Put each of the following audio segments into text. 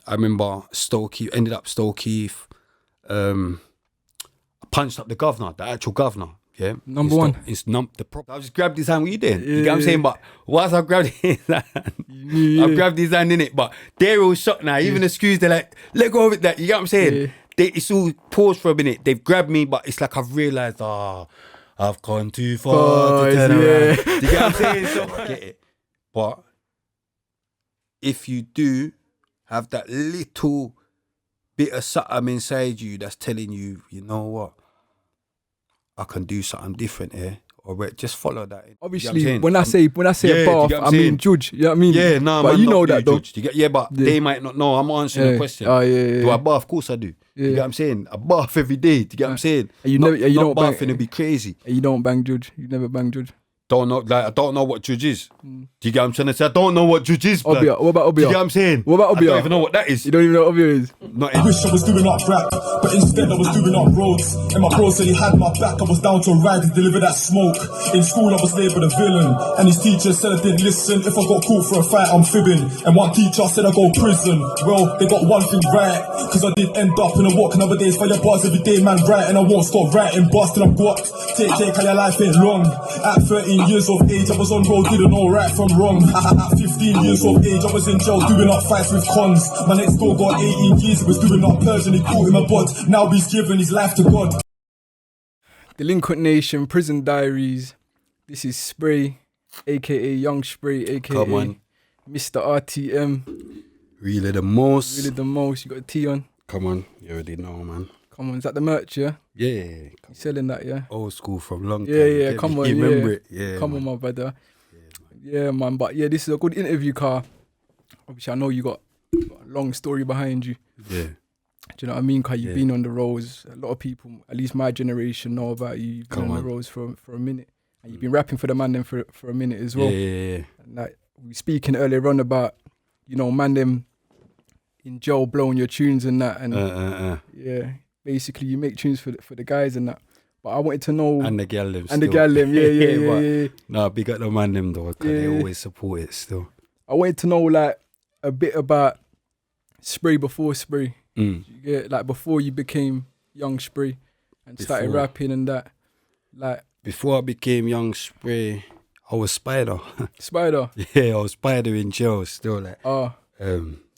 I remember Stalking, ended up Stalking. I punched up the governor, the actual governor. Yeah, Number one. I just grabbed his hand. What you doing? You get what I'm saying? But once I grabbed his hand, I grabbed his hand in it. But they're all shocked now. Even the screws, they're like, let go of it. That you get what I'm saying? It's all paused for a minute. They've grabbed me, but it's like I've realised, I've gone too far to turn around. Do you get what I'm saying? So I get it. But if you do have that little bit of something inside you that's telling you, you know what, I can do something different here, or just follow that. Obviously, you know when I say a bath, I mean judge. You know what I mean? Yeah, no, but man, you know that though. But they might not know. I'm answering the question. Do I bath? Of course I do. You get what I'm saying? I bath every day. Do you get what I'm saying? And you don't bathing, it'd be crazy. And you don't bang judge. You never bang judge. Don't know, like I don't know what judge is. Do you get what I'm trying to say? I don't know what judge is. What about Obia? Do you get what I'm saying? What about Obia? I don't even know what that is. You don't even know what Obia is? I wish I was doing up rap, but instead I was doing up roads. And my bro said he had my back. I was down to ride and deliver that smoke. In school I was labelled a villain, and his teacher said I didn't listen. If I got caught for a fight, I'm fibbing. And one teacher said I go prison. Well, they got one thing right, cause I did end up in a walk. Nowadays fire bars every day, man, right? And I won't stop writing bars till I'm got. Take how your life ain't long. At 13 years of age, I was on road, didn't know right from wrong. At 15 years of age, I was in jail doing up fights with cons. My next door got 18 years, he was doing up purge and he caught him a bod. Now he's given his life to God. Delinquent Nation, Prison Diaries. This is Spray, aka Young Spray, aka Come on. Mr. RTM. Really the most. Really the most. You got a T on. Come on, you already know, man. Come on, is that the merch, yeah? Yeah. You selling that, yeah? Old school from long time. Yeah, come on, you remember it? Yeah. Come on, my brother. Yeah, man. But yeah, this is a good interview, car. Obviously, I know you got a long story behind you. Yeah. Do you know what I mean? Because you've been on the roads. A lot of people, at least my generation, know about you. You've been on the roads for a minute. And you've been rapping for the Mandom for a minute as well. Yeah. And like, we were speaking earlier on about, you know, Mandom in jail blowing your tunes and that. And yeah, basically you make tunes for the guys and that. But I wanted to know... And the gal them And the gal them, yeah. No, big up the man them though, because they always support it still. I wanted to know like a bit about Spray before Spray. Yeah, like before you became Young Spray and started rapping and that. Like before I became Young Spray, I was Spider. Spider? Yeah, I was Spider in jail still. Like,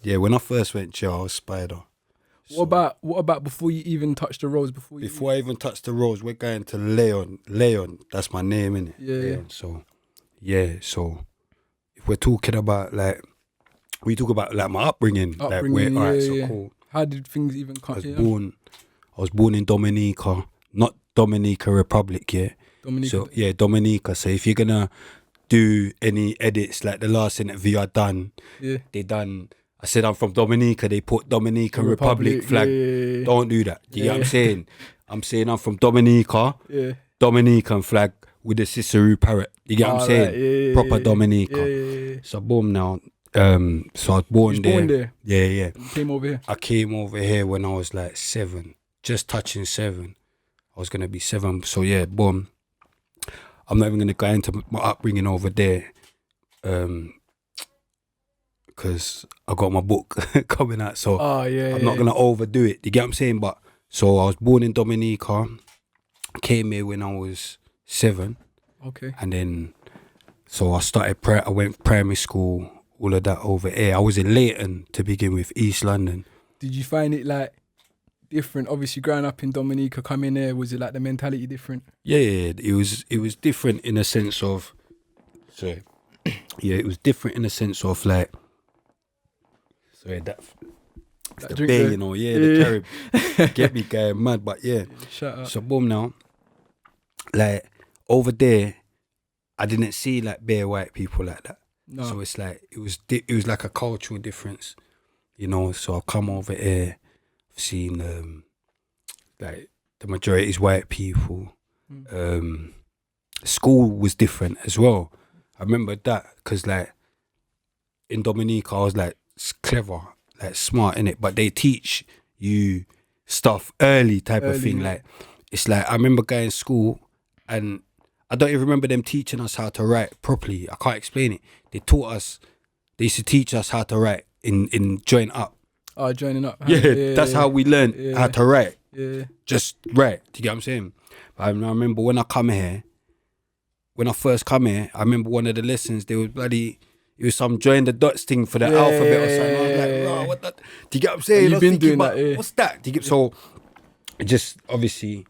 yeah, when I first went jail, I was Spider. What about before you even touched the roads? Before I even touched the roads, we're going to Leon. Leon, that's my name, innit? Yeah. Leon. So if we're talking about like, we talk about like my upbringing. Cool. How did things even come? I was born in Dominica, not Dominica Republic, yeah. Dominica. So if you're gonna do any edits, like the last interview I done, I said I'm from Dominica, they put Dominican Republic flag. Yeah. Don't do that. You get what I'm saying? I'm saying I'm from Dominica, Dominican flag with the Cicero parrot. You get what I'm saying? Proper Dominica. So boom now. So I was born there. Yeah. You came over here? I came over here when I was like 7, just touching 7. I was gonna be 7. So yeah, boom. I'm not even gonna go into my upbringing over there. Because I got my book coming out, so I'm not gonna overdo it. You get what I'm saying? But so I was born in Dominica, came here when I was 7. Okay. And then so I went primary school, all of that over here. I was in Leighton to begin with, East London. Did you find it like different? Obviously, growing up in Dominica, coming here, was it like the mentality different? Yeah, it was different in a sense of. Sorry. Yeah, it was different in a sense of like. Sorry, that's the bear, you know, the Carib. Get me going mad, but yeah. Shut up. So boom now, like over there, I didn't see like bare white people like that. No. So it's like it was like a cultural difference, you know. So I come over here, I've seen like the majority is white people. School was different as well. I remember that because like in Dominica, I was like clever, like smart in it, but they teach you stuff early type of thing. Like it's like I remember going to school and I don't even remember them teaching us how to write properly. I can't explain it. They used to teach us how to write in joint up. Joining up. That's how we learned how to write. Yeah. Just write. Do you get what I'm saying? I remember when I first come here, I remember one of the lessons, it was some join the dots thing for the alphabet or something. I was like, bro, what that? Do you get what I'm saying? You've been doing that, what's that? Do you get, so just obviously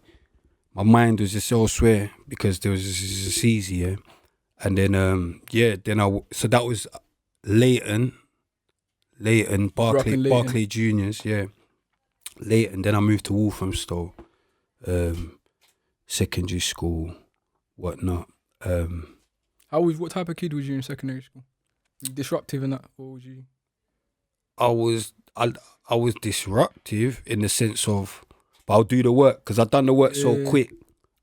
my mind was just elsewhere because there was just easy, yeah. And then so that was Leighton, Barclay Juniors, yeah. Leighton, then I moved to Walthamstow, secondary school, whatnot. What type of kid was you in secondary school? Were you disruptive in that, or was you? I was disruptive in the sense of, but I'll do the work because I've done the work so quick.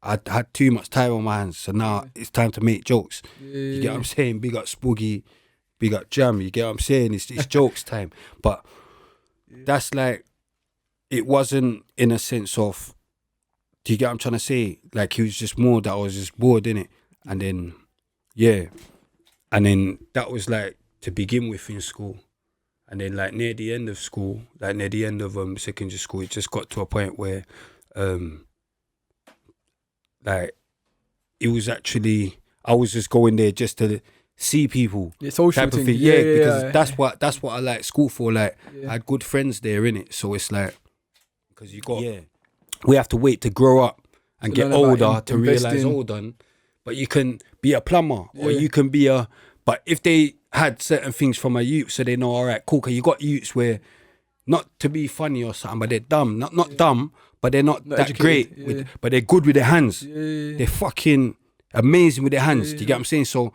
I had too much time on my hands, so now it's time to make jokes. You get what I'm saying? Big up Spoogie, big up Jam. You get what I'm saying? It's jokes time, but that's like, it wasn't in a sense of. Do you get what I'm trying to say? Like, he was just more that I was just bored, innit? And then, that was like to begin with in school. And then like near the end of school, like near the end of secondary school, it just got to a point where like it was actually, I was just going there just to see people. Social type of thing. Because that's what I like school for. Like I had good friends there, innit? So it's like, because you got, we have to wait to grow up and get older to realise, hold on, but you can be a plumber or you can be but if they had certain things from a youth, so they know, all right, cool, because you got youths where, not to be funny or something, but they're dumb. Not dumb, but they're not that educated, great, but they're good with their hands. They're fucking amazing with their hands. Do you get what I'm saying? So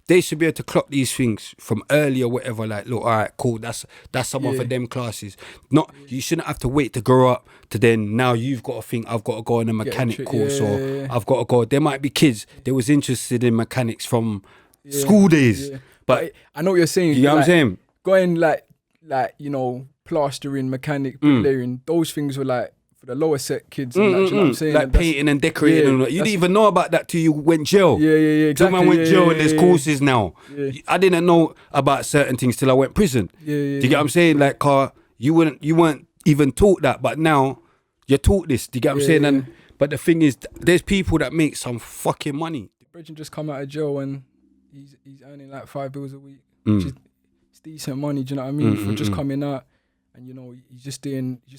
they should be able to clock these things from early or whatever. Like, look, all right, cool, that's someone for them classes. You shouldn't have to wait to grow up to then, now you've got to think, I've got to go on a mechanic course or I've got to go. There might be kids that was interested in mechanics from school days. But I know what you're saying. You know what I'm saying? Going like plastering, mechanic, bricklaying, those things were like for the lower set kids. And you know what I'm saying? Like painting and decorating. And you didn't even know about that till you went jail. Exactly. Till I went jail and there's courses now. I didn't know about certain things till I went prison. Do you get what I'm saying? Like, you weren't even taught that, but now you're taught this. Do you get what I'm saying? But the thing is, there's people that make some fucking money. Bridget just come out of jail and he's earning like $5 a week, which is decent money. Do you know what I mean? For just coming out, and you know, he's just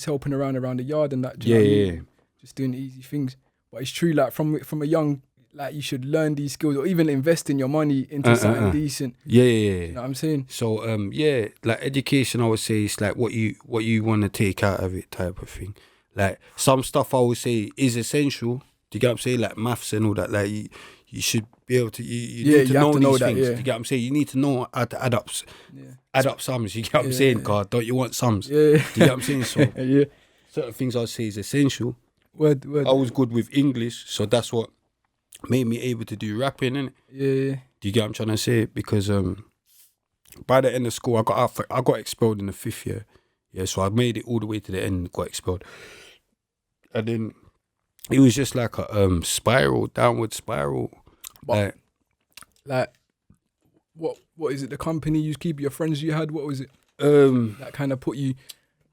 helping around the yard and that. Do you know what I mean? Just doing easy things. But it's true, like from a young, like, you should learn these skills or even invest in your money into something decent. You know what I'm saying? So like education, I would say, it's like what you want to take out of it, type of thing. Like some stuff I would say is essential. Do you get what I'm saying? Like maths and all that. Like you should be able to, you need to know these things. Do you get what I'm saying? You need to know how to add up sums. You get what I'm saying? God, don't you want sums? Do you get what I'm saying? So certain things I'd say is essential. Word. I was good with English, so that's what made me able to do rapping, innit? Do you get what I'm trying to say? Because by the end of school, I got expelled in the 5th year. Yeah, so I made it all the way to the end, got expelled. And then it was just like a downward spiral. But like what is it? The company you keep, your friends you had, what was it? That kind of put you.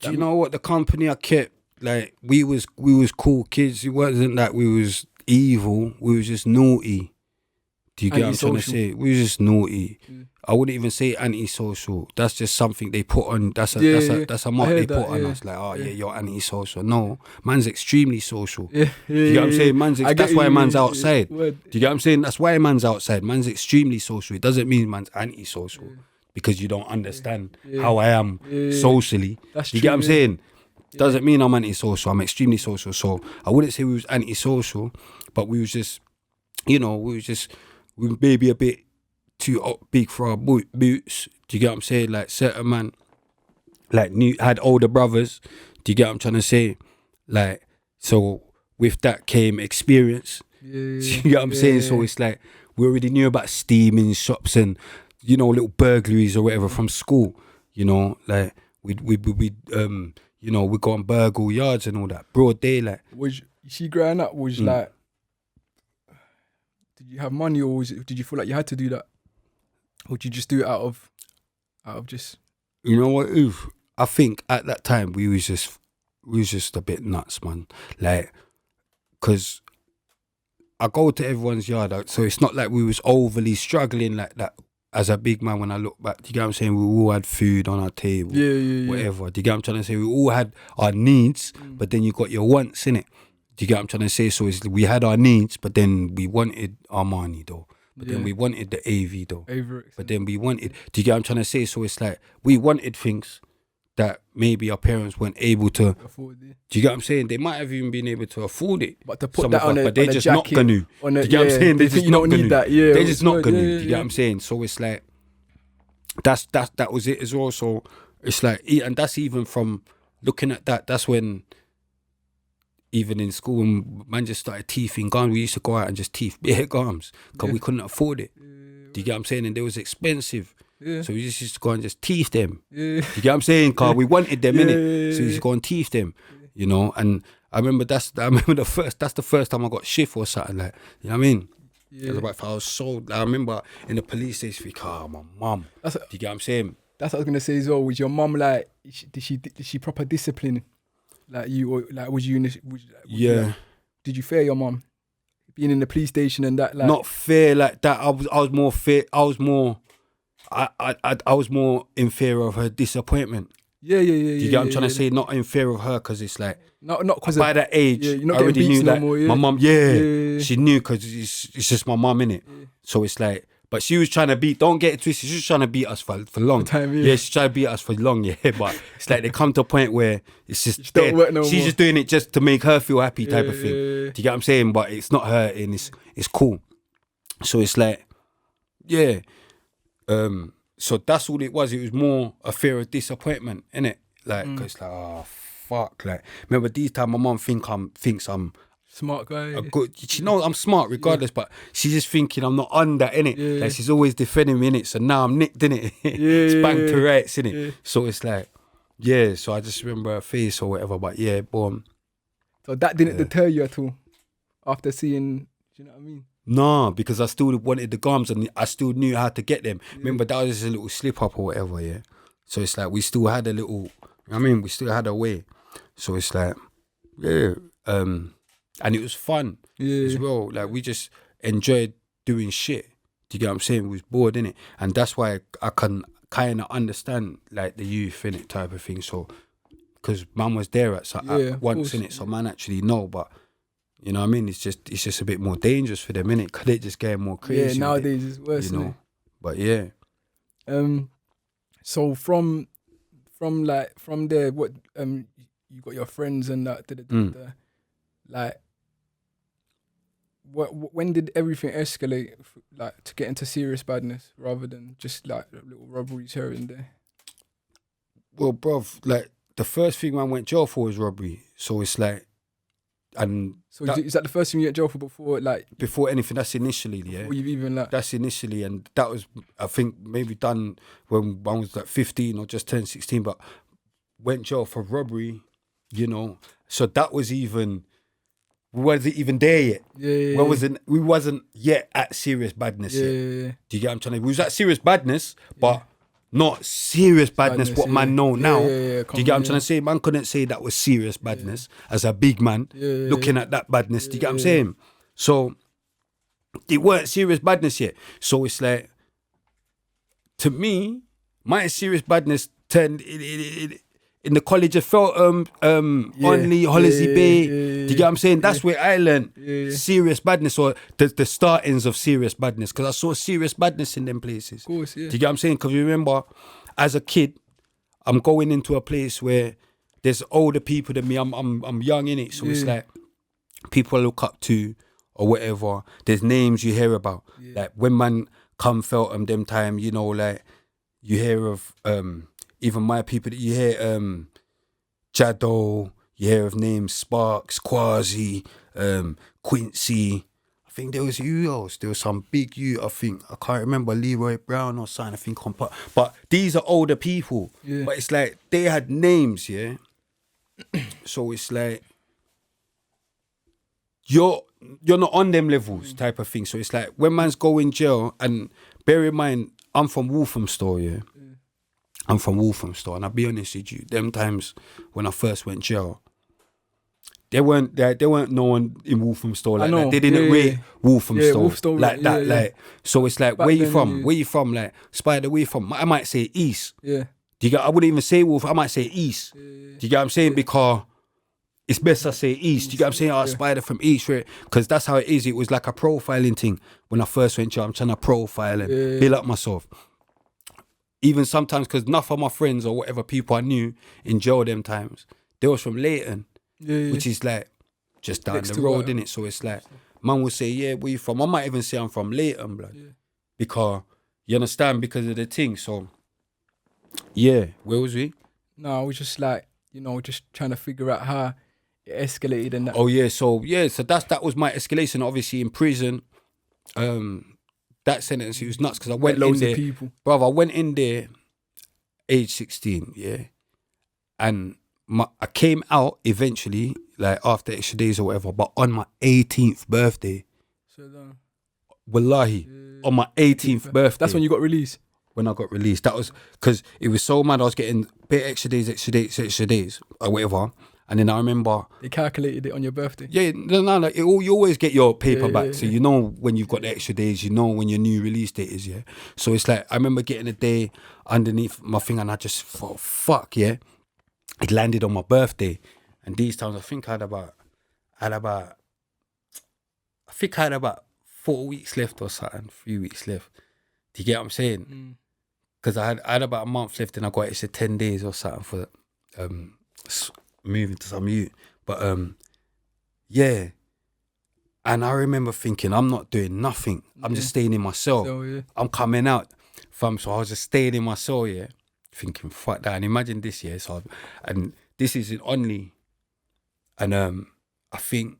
Do you know what? The company I kept, like, we was cool kids. It wasn't that we was evil. We was just naughty. Do you get what I'm trying to say? We was just naughty. I wouldn't even say antisocial. That's just something they put on. That's a mark they put on us. Like, you're antisocial. No, man's extremely social. Do you get what I'm saying? That's why man's outside. Do you get what I'm saying? That's why man's outside. Man's extremely social. It doesn't mean man's antisocial because you don't understand how I am socially. That's do you get what I'm saying? Doesn't mean I'm antisocial. I'm extremely social. So I wouldn't say we was antisocial, but we was just, we maybe a bit too big for our boots. Do you get what I'm saying? Like certain man, like had older brothers. Do you get what I'm trying to say? Like, so with that came experience. Do you get what I'm saying? So it's like we already knew about steaming shops and little burglaries or whatever from school. Like we go and burgle yards and all that, broad daylight. Was she growing up? Was like, did you have money, or did you feel like you had to do that, or did you just do it out of just? You know what, Oof? I think at that time we was just a bit nuts, man. Like, cause I go to everyone's yard, so it's not like we was overly struggling like that as a big man. When I look back, do you get what I'm saying? We all had food on our table, whatever. Do you get what I'm trying to say? We all had our needs, but then you got your wants, innit? Do you get what I'm trying to say? So we had our needs, but then we wanted our money though. But then we wanted the AV though. But then we wanted, do you get what I'm trying to say? So it's like, we wanted things that maybe our parents weren't able to afford it. Do you get what I'm saying? They might have even been able to afford it. But to put that on a, but they're just not gonna. Do you get what I'm saying? They're just not gonna. They're just not gonna. Do you get what I'm saying? So it's like, that was it as well. So it's like, and that's even from looking at that, that's when even in school, when man just started teething gums, we used to go out and just teeth bare gums because we couldn't afford it. Do you get what I'm saying? And they was expensive. So we just used to go and just teeth them. You get what I'm saying? Because we wanted them, innit? So we used to go and teeth them, you know? And I remember that's the first time I got shift or something, like, you know what I mean? I was so, I remember in the police station, my mum. Do you get what I'm saying? That's what I was gonna say as well. Was your mum like, did she proper discipline like you, or like was you in did you fear your mum being in the police station and that? Like, not fear like that. I was more fear. I was more in fear of her disappointment. Yeah. Do you get what I'm trying to say? Not in fear of her, because it's like, not because by that age, you're not I already knew that more, my mum. She knew, because it's just my mum, innit? So it's like, but she was trying to beat. Don't get it twisted. She was trying to beat us for long. She's trying to beat us for long. But it's like they come to a point where it's just dead. She's just doing it just to make her feel happy, type of thing. Do you get what I'm saying? But it's not her, and it's cool. So it's like, so that's all it was. It was more a fear of disappointment, innit? Like, cause like, oh fuck. Like, remember these time my mum thinks I'm smart guy. She knows I'm smart regardless, but she's just thinking I'm not on that, innit? Like, she's always defending me, innit? So now I'm nicked, innit? It's banged to rights, innit? So it's like, so I just remember her face or whatever, but boom. So that didn't deter you at all after seeing, do you know what I mean? No, because I still wanted the gums and I still knew how to get them. Remember, that was just a little slip up or whatever, So it's like, we still had a little, we still had a way. So it's like, and it was fun as well. Like, we just enjoyed doing shit. Do you get what I'm saying? We was bored, innit? And that's why I can kind of understand, like, the youth, innit, type of thing. So, because man was there at once, innit? So man actually know, but you know what I mean? It's just a bit more dangerous for them, innit? Because they just get more crazy. Yeah, nowadays it's worse, you know. But yeah. So from there, what you got your friends and that. Like, when did everything escalate, like, to get into serious badness rather than just like little robberies here and there? Well, bruv, like, the first thing I went jail for was robbery. So it's like, and so is that the first thing you went jail for before anything? That's initially, Before you've even that's initially, and that was, I think, maybe done when I was like 15 or just turned 16. But went jail for robbery, you know. So that was even. We wasn't even there yet. We wasn't yet at serious badness yet. Do you get what I'm trying to? We was at serious badness, but not serious badness. What man know now? Do you get what I'm trying to say? Man couldn't say that was serious badness as a big man looking at that badness. Do you get what I'm saying? So it weren't serious badness yet. So it's like, to me, my serious badness turned in the college of Feltham, Onley, Hollesley Bay. Do you get what I'm saying? That's where I learned serious badness, or the startings of serious badness, because I saw serious badness in them places. Of course, Do you get what I'm saying? Because remember, as a kid, I'm going into a place where there's older people than me. I'm young, innit? So it's like, people I look up to or whatever. There's names you hear about. Like, when man come Feltham them time, you know, like, you hear of even my people that you hear, Jado, you hear of names Sparks, Quasi, Quincy. I think there was you else. There was some big you, I think. I can't remember, Leroy Brown or something, I think. But these are older people. But it's like, they had names, So it's like, you're not on them levels, type of thing. So it's like, when man's going jail, and bear in mind, I'm from Walthamstow, I'm from Walthamstow, and I'll be honest with you, them times when I first went jail, there weren't no one in Walthamstow like that. They didn't rate Walthamstow like that. Like, so it's like, where you from? Where you from? Like, Spider, where you from? I might say East. Yeah. Do you get? I wouldn't even say Wolf. I might say East. Do you get what I'm saying? Because it's best I say East. Do you get what I'm saying? Oh, Spider from East, right? Because that's how it is. It was like a profiling thing. When I first went jail, I'm trying to profile and build up myself. Even sometimes, because enough of my friends or whatever people I knew in jail them times, they was from Leighton, which is like just down the road, innit? So it's like, man will say, yeah, where you from? I might even say I'm from Leighton, blood. Yeah. Because, you understand, because of the thing. So, yeah, where was we? No, I was just like, you know, just trying to figure out how it escalated and that. Oh, yeah, so that was my escalation, obviously, in prison. That sentence, it was nuts because I went in there, brother. I went in there, age 16, yeah, and I came out eventually, like after extra days or whatever. But on my 18th birthday, wallahi, on my 18th birthday, that's when you got released. When I got released, that was because it was so mad. I was getting bit extra days, or whatever. And then I remember they calculated it on your birthday. Yeah, no, you always get your paper back, so you know when you've got the extra days, you know when your new release date is. Yeah, so it's like I remember getting a day underneath my thing, and I just thought, fuck yeah, it landed on my birthday. And these times, I think I had about 4 weeks left or something, 3 weeks left. Do you get what I'm saying? Because I had about a month left, and I got extra 10 days or something for moving to some youth. But yeah, and I remember thinking, I'm not doing nothing, I'm just staying in my cell. I'm coming out, fam. So I was just staying in my cell, yeah, thinking, fuck that. And imagine this, yeah, so and this is in Only, and I think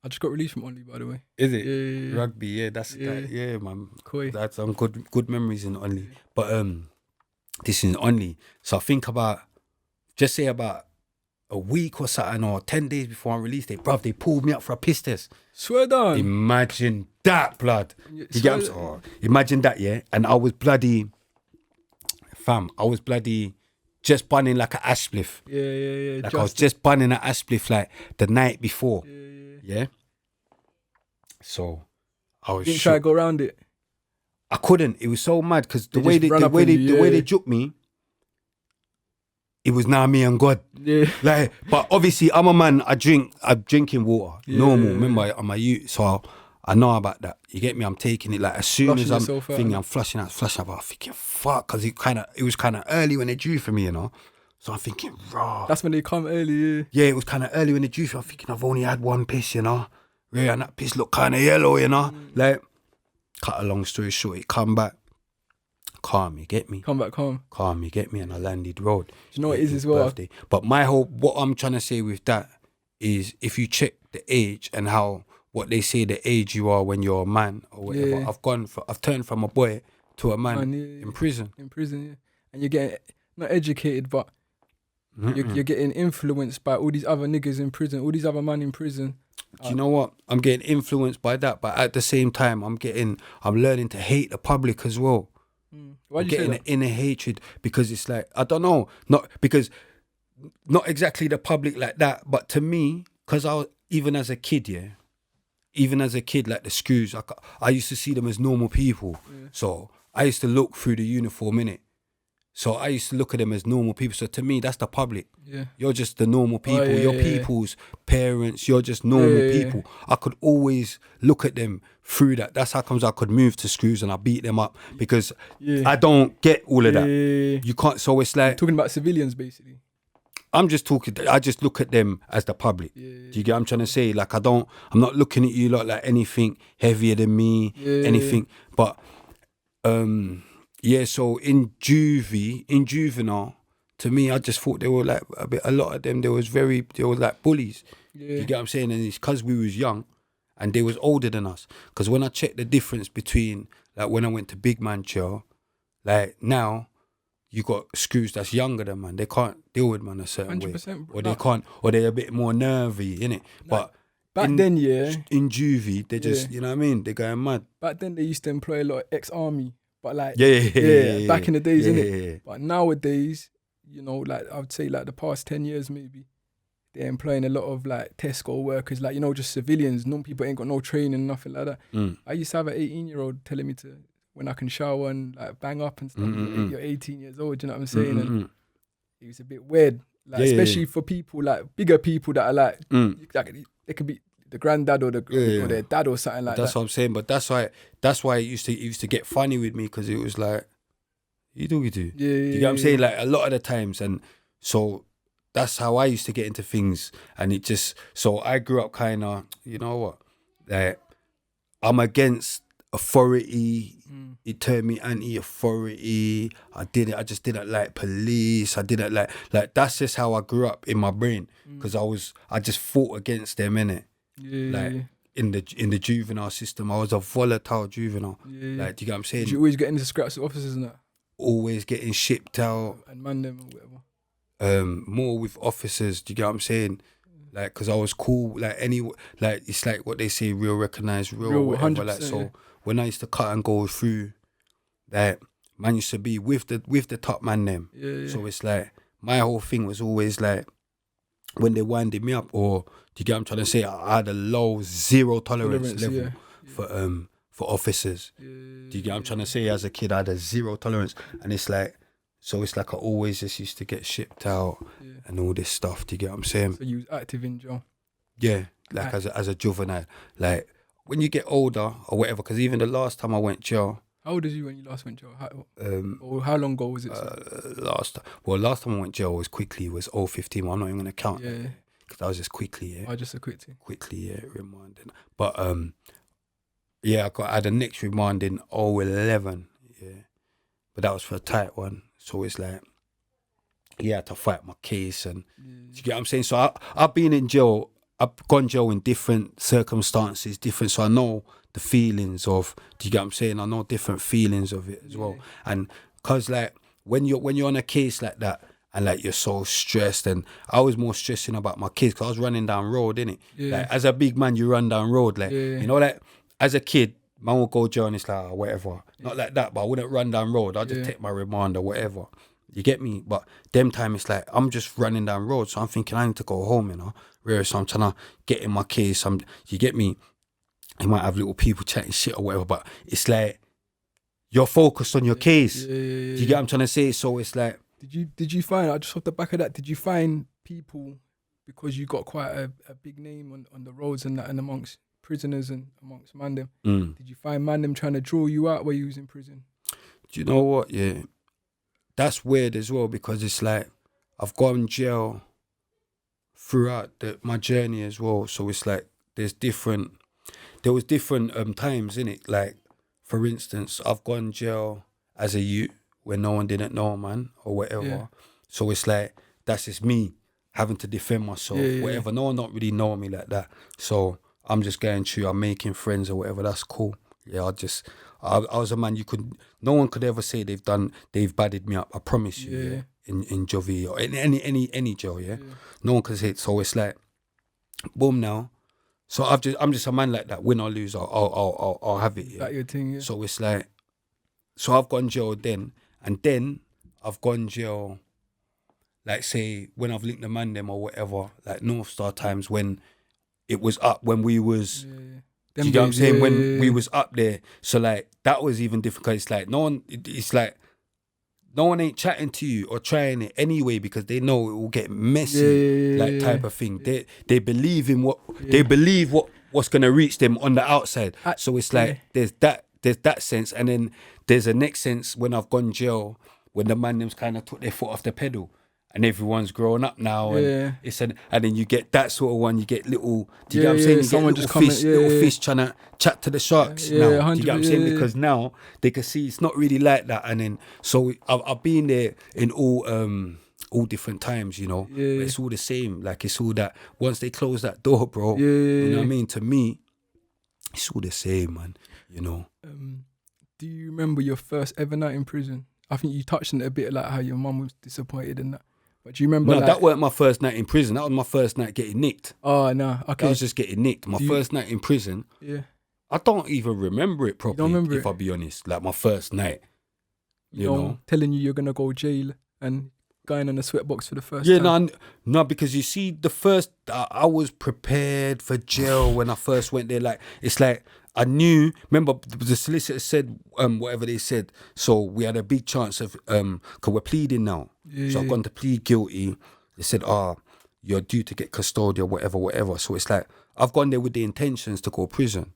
I just got released from Only, by the way. Is it? Yeah. Rugby, yeah, that's that, yeah, man. Cool. That's some good memories in Only. But this is in Only. So I think about a week or something, or 10 days before I released it, bruv, they pulled me up for a piss test. Swear down. Imagine that, blood. Imagine that, yeah. And I was bloody just bunning like an ash spliff. Yeah. Like I was just bunning an ash spliff like the night before. Yeah. So I was. Didn't try to go around it. I couldn't. It was so mad because the way they juke me. It was now me and God. Yeah. Like, but obviously I'm a man, I'm drinking water. Normal. Remember, I'm a youth, so I know about that. You get me? I'm taking it like as soon as I'm thinking I'm flushing out, but I'm thinking, fuck, because it was kind of early when they drew for me, you know? So I'm thinking, raw. That's when they come early, yeah. Yeah, it was kind of early when they drew for me. I'm thinking I've only had one piss, you know? Yeah, and that piss looked kind of yellow, you know? Like, cut a long story short, it come back. Calm, you get me? Come back calm. Calm, you get me? And I landed road. Do you know what it is as well? Birthday. But what I'm trying to say with that is if you check the age and what they say the age you are when you're a man or whatever. I've turned from a boy to a man in prison. In prison, yeah. And you're getting, not educated, but you're getting influenced by all these other niggas in prison, all these other men in prison. Do you know what? I'm getting influenced by that, but at the same time, I'm learning to hate the public as well. Why I'm do you getting say an inner hatred because it's like, I don't know, not exactly the public like that, but to me, because even as a kid, like the screws, I used to see them as normal people. Yeah. So I used to look through the uniform, innit? So I used to look at them as normal people. So to me, that's the public. Yeah. You're just the normal people. You're people's parents. You're just normal people. I could always look at them through that. That's how comes I could move to screws and I beat them up because I don't get all of that. You can't. So it's like. You're talking about civilians, basically. I just look at them as the public. Do you get what I'm trying to say? Like I'm not looking at you like anything heavier than me, anything. But, yeah, so in juvenile, to me, I just thought they were like a lot of them, they were like bullies. Yeah. You get what I'm saying? And it's because we was young and they was older than us. Because when I checked the difference between, like when I went to big man jail, like now, you got screws that's younger than man. They can't deal with man a certain way. Or they can't, or they're a bit more nervy, innit? But back then, yeah. In juvie, they just, you know what I mean? They're going mad. Back then, they used to employ a lot of ex-army But like, Yeah, back in the days, yeah, innit? yeah. But nowadays, you know, like I would say like the past 10 years maybe, they're employing a lot of like Tesco workers, like, you know, just civilians. No people ain't got no training, nothing like that. I used to have an 18-year-old telling me to, when I can shower and like bang up and stuff, you're 18 years old, do you know what I'm saying? And it was a bit weird, like especially for people, like bigger people that are like they could be the granddad or or their dad or something like that. That's what I'm saying. But that's why it used to get funny with me, because it was like, you do. You get what I'm saying? Like a lot of the times, and so that's how I used to get into things, and it just, so I grew up kind of, you know what, like I'm against authority. It turned me anti-authority. I just didn't like police. I didn't like that's just how I grew up in my brain, because I just fought against them, innit? Like in the juvenile system, I was a volatile juvenile. Like, do you get what I'm saying? Did you always get into scraps with officers and that? Always getting shipped out. And Mandom or whatever. More with officers, do you get what I'm saying? Like, because I was cool, like it's like what they say, real recognize real, or whatever. Like, so when I used to cut and go through, like, man used to be with the top man them. So it's like, my whole thing was always like, when they winded me up, or do you get what I'm trying to say? I had a low zero tolerance level for officers. Do you get what I'm trying to say? As a kid, I had a zero tolerance, and it's like, so it's like I always just used to get shipped out and all this stuff. Do you get what I'm saying? So you was active in jail? Yeah, like as a juvenile. Like when you get older or whatever, because even the last time I went jail. How old was you when you last went jail? Or how long ago was it? Last time I went jail was quickly, was 015. I'm not even going to count that, because I was just quickly, just a quick thing. Quickly, remanding. But I had a next remand in 011, but that was for a tight one. So it's like, I had to fight my case, and do you get what I'm saying? So I've been in jail, I've gone jail in different circumstances, so I know the feelings of, do you get what I'm saying? I know different feelings of it as well. And cause like when you're on a case like that, and like you're so stressed, and I was more stressing about my kids, because I was running down road, innit? Like as a big man, you run down road, like you know, like as a kid, man will go jail and it's like, whatever. Not like that, but I wouldn't run down road. I'd just take my remand or whatever. You get me? But them time it's like, I'm just running down road, so I'm thinking I need to go home, you know? Whereas I'm trying to get in my case. You get me? You might have little people chatting shit or whatever, but it's like, you're focused on your case. Do you get what I'm trying to say? So it's like... Did you find, I just off the back of that, did you find people, because you got quite a big name on the roads and that, and amongst prisoners and amongst Mandem, did you find Mandem trying to draw you out while you was in prison? Do you know what? Yeah. That's weird as well, because it's like, I've gone jail throughout my journey as well. So it's like, there was different times in it. Like, for instance, I've gone jail as a youth when no one didn't know, man, or whatever. So it's like, that's just me having to defend myself, whatever. No one don't really know me like that. So I'm just going through, I'm making friends or whatever. That's cool. Yeah, I was a man, no one could ever say they've badded me up. I promise you, in Juvie or in any jail, no one could say it. So it's like, boom now. So I'm just a man like that. Win or lose, I'll have it. That your thing, So it's like, so I've gone jail then, and then I've gone jail, like say when I've linked the Mandem or whatever, like North Star times when it was up, when we was. Do you get what I'm saying? When we was up there. So like, that was even difficult. It's like, it's like, no one ain't chatting to you or trying it anyway, because they know it will get messy, type of thing. They believe in what's gonna reach them on the outside. So it's like, there's that sense. And then there's a next sense when I've gone jail, when the man them's kind of took their foot off the pedal. And everyone's grown up now, and and then you get that sort of one. You get little, do you get what I'm saying? You get little fish trying to chat to the sharks now. Do you get what I'm saying? Because now they can see it's not really like that. And then so I've been there in all different times, you know. But it's all the same. Like, it's all that once they close that door, bro. You know what I mean? To me, it's all the same, man. You know. Do you remember your first ever night in prison? I think you touched on it a bit, like how your mum was disappointed in that. But do you remember? No, that weren't my first night in prison. That was my first night getting nicked. Oh, no. Okay. That was just getting nicked. My first night in prison. Yeah. I don't even remember it properly, You don't remember if I'll be honest. Like, my first night. you know, telling you you're gonna go jail and going on a sweatbox for the first Yeah, time. no, because you see, the first I was prepared for jail when I first went there. Like, it's like I knew. Remember, the solicitor said whatever they said. So we had a big chance of because we're pleading now. So I've gone to plead guilty. They said, you're due to get custodial, whatever. So it's like I've gone there with the intentions to go prison.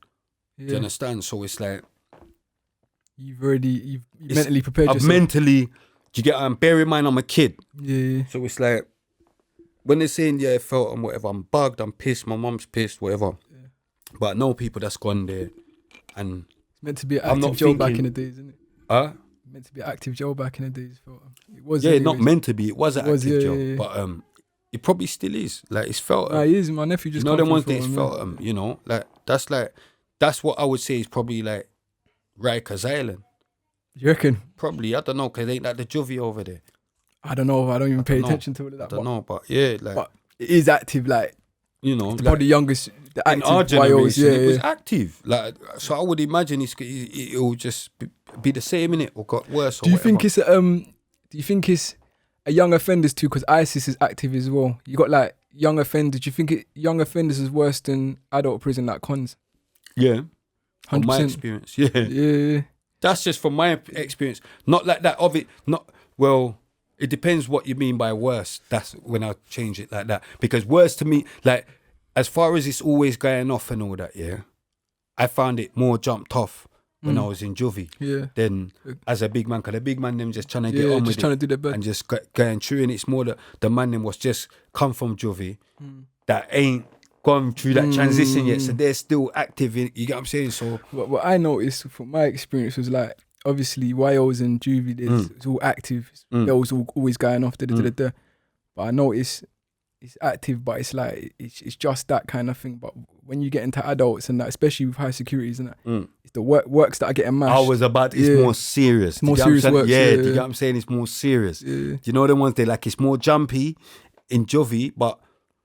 Do you understand? So it's like you've mentally prepared yourself. Mentally. Do you get? Bear in mind, I'm a kid. Yeah. So it's like when they're saying it felt and whatever, I'm bugged, I'm pissed, my mum's pissed, whatever. Yeah. But I know people that's gone there, and it's meant to be an active jail back in the days, isn't it? Meant to be an active jail back in the days. It was. Yeah, not meant to be. It was an active jail, but it probably still is. Like, it's felt. It is. My nephew just. You know, them ones days felt. You know, that's what I would say is probably like Rikers Island. You reckon? Probably. I don't know, because ain't like the juvie over there. I don't know. I don't even pay attention to all of that. I don't know, but yeah, like. But it is active, like. You know, it's probably the youngest, the active in our generation, YOs, it was active. Like, so I would imagine it'll just be the same, innit, or got worse. Or do you whatever. think it's a young offenders too? Because ISIS is active as well. You got like young offenders. Do you think young offenders is worse than adult prison, like cons? Yeah, 100%. From my experience. Yeah. That's just from my experience. Not like that of it. It depends what you mean by worse. That's when I change it like that. Because worse to me, like, as far as it's always going off and all that, yeah, I found it more jumped off when I was in juvie than as a big man. Because the big man them just trying to get on with it. Trying to do their best. And just going through. And it's more the man them was just come from juvie that ain't gone through that transition yet. So they're still active. You get what I'm saying? So what I noticed from my experience was like, obviously YOs and juvie, it's all active. Girls always going off. But I notice it's active, but it's like it's just that kind of thing. But when you get into adults and that, especially with high securities and that, it's the works that are getting mashed. I was about it's more serious. It's more serious works. Yeah, do you get what I'm saying? It's more serious. Yeah. Do you know the ones they like? It's more jumpy in juvie, but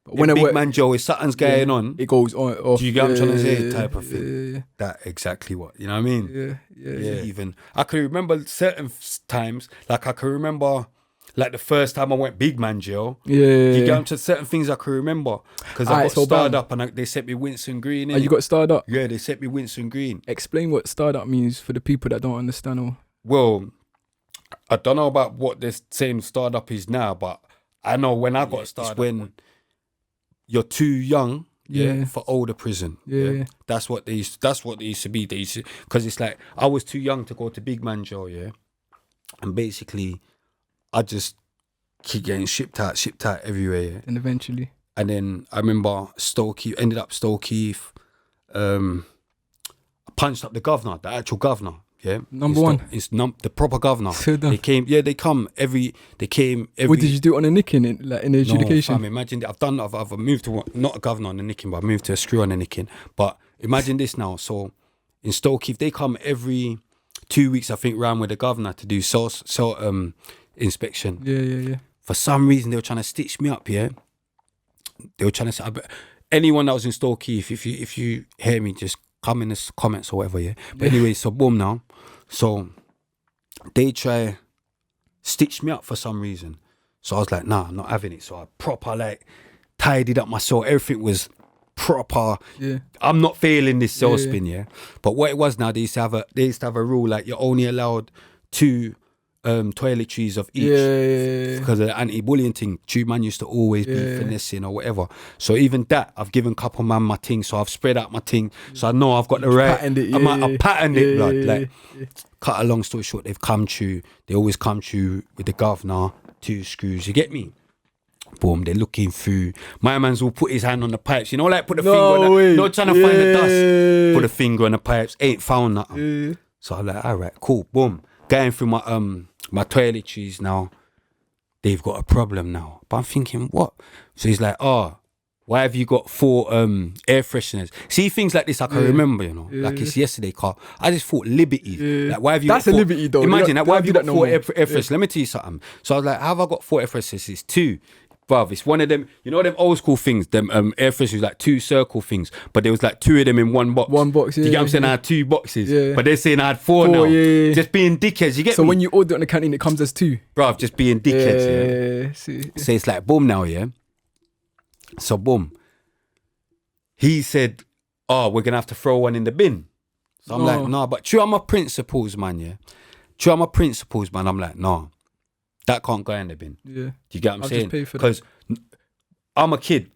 when Big Man Joe, if something's going on, it goes on. Off. Do you get what I'm trying to say? Type of thing. Yeah. That exactly what, you know what I mean? Yeah. Even I can remember certain times, like I can remember, like the first time I went Big Man Joe. Yeah. You get into certain things I can remember because I got starred up and they sent me Winston Green. You got starred up? Yeah, they sent me Winston Green. Explain what starred up means for the people that don't understand. Well, I don't know about what they're saying starred up is now, but I know when I got started when you're too young for older prison. Yeah. That's what they used to be. They used to, because it's like I was too young to go to Big Man Joe, and basically I just keep getting shipped out everywhere. And eventually. And then I remember ended up Stoke. I punched up the governor, the actual governor. Yeah, number one. It's the proper governor. They came every. What did you do on a nicking in the adjudication? No, fam, imagine that. I've moved to not a governor on the nicking, but I moved to a screw on the nicking. But imagine this now. So in Stoke, they come every 2 weeks, I think, round with the governor to do inspection. Yeah. For some reason, they were trying to stitch me up. Yeah, they were trying to say, anyone that was in Stoke, if you hear me, just come in the comments or whatever, But anyway, so boom now. So they try stitch me up for some reason. So I was like, nah, I'm not having it. So I proper tidied up my cell. Everything was proper. Yeah. I'm not failing this cell spin, But what it was now, they used to have a rule like you're only allowed 2 toiletries of each because of the anti-bullying thing. Two man used to always be finessing or whatever. So even that, I've given a couple man my thing, so I've spread out my thing, so I know I've got the right. I patterned it, blood. Cut a long story short, they've come through. They always come through with the governor, 2 screws. You get me? Boom, they're looking through. My man's all put his hand on the pipes. You know, like put the finger on not trying to find the dust. Put the finger on the pipes. Ain't found nothing. So I'm like, all right, cool. Boom. Going through my toiletries now, they've got a problem now. But I'm thinking, what? So he's like, why have you got 4 air fresheners? See, things like this I can remember, like it's yesterday, Carl. I just thought liberty. Like, why have you That's got 4, a liberty, though. Imagine that. Why have you got 4 air fresheners? Let me tell you something. So I was like, how have I got 4 air fresheners? It's 2. bruv, it's one of them, you know them old school things, them air freshers, like 2 circle things, but there was like 2 of them in one box. One box, yeah. You get what I'm saying? I had 2 boxes, Yeah. but they're saying I had 4 now. Yeah. Just being dickheads, you get So me? when you order it on the canteen, it comes as 2. Bruv, just being dickheads, yeah. See. So it's like, boom now, yeah? So boom. He said, oh, we're going to have to throw one in the bin. So I'm like, nah, but true, I'm my principles, man, yeah? True, I'm my principles, man. I'm like, nah, that can't go in the bin. Yeah. Do you get what I'm I'll saying? just pay for that. Because I'm a kid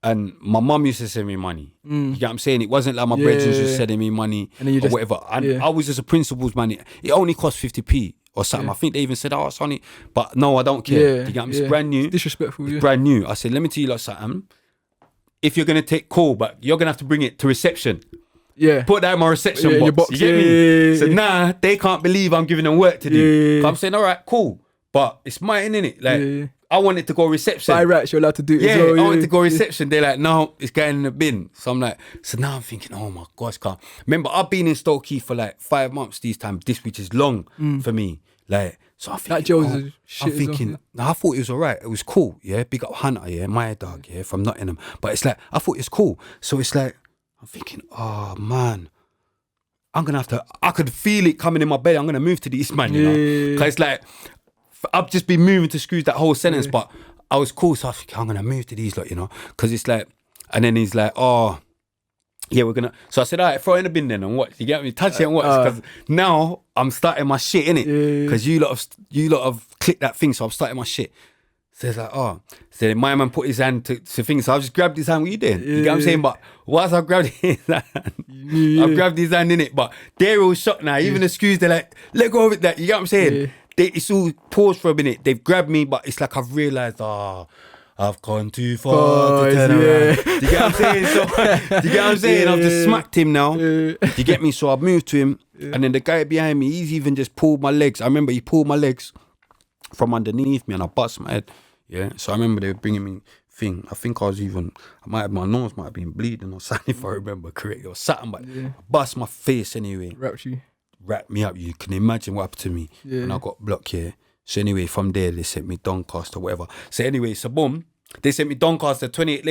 and my mum used to send me money. You get what I'm saying? It wasn't like my brethren was sending me money And then you or just- whatever. And yeah. I was just a principles, man. It only cost 50p or something. I think they even said, oh, it's only, but no, I don't care. Yeah, You get what I'm yeah. It's brand new. It's disrespectful, yeah. Brand new. I said, let me tell you like something. If you're going to take call, but you're going to have to bring it to reception. Yeah. Put that in my reception Yeah, in box. your box, You get yeah, me? yeah, So yeah. nah, they can't believe I'm giving them work to do. Yeah. So I'm saying, all right, cool. But it's mine, innit? Like, Yeah. I want it to go reception. By rights, you're allowed to do it Yeah, as well. I want it to go reception. They're like, no, it's going in the bin. So I'm like, so now I'm thinking, oh my gosh, can't. Remember, I've been in Stalking for like 5 months these times, this which is long for me. Like, so I'm thinking, That gel is a shit I'm as well, thinking, yeah. nah, I thought it was all right. It was cool, yeah. Big up Hunter, yeah, my dog, yeah, from Nottingham. But it's like, I thought it was cool. So it's like, I'm thinking, oh man, I'm gonna have to. I could feel it coming in my belly. I'm gonna move to the East, man. You know, because it's like I've just been moving to screws that whole sentence, but I was cool. So I was thinking, I'm gonna move to these, like, you know, because it's like, and then he's like, oh. Yeah, we're gonna. So I said, all right, throw it in the bin then and watch. You get me? Touch it and watch. Because now I'm starting my shit, innit? Because you lot have clicked that thing, so I'm starting my shit. So it's like, oh. So then my man put his hand to things. So I just grabbed his hand. What you doing? You get what I'm saying? But whilst I grabbed his hand, I grabbed his hand in it. But they're all shocked now. Even the screws, they're like, let go of it. That you get what I'm saying? It's all paused for a minute. They've grabbed me, but it's like I've realised, I've gone too far to turn around. Do you get what I'm saying? So, do you get what I'm saying? I've just smacked him now. Do you get me? So I've moved to him. And then the guy behind me, he's even just pulled my legs. I remember he pulled my legs from underneath me and I bust my head. Yeah. So I remember they were bringing me thing. I think my nose might have been bleeding or something if I remember correctly or something. But I bust my face anyway. Wrapped me up. You can imagine what happened to me when I got blocked here. So anyway, from there, they sent me Doncaster or whatever. So anyway, so boom, they sent me Doncaster 28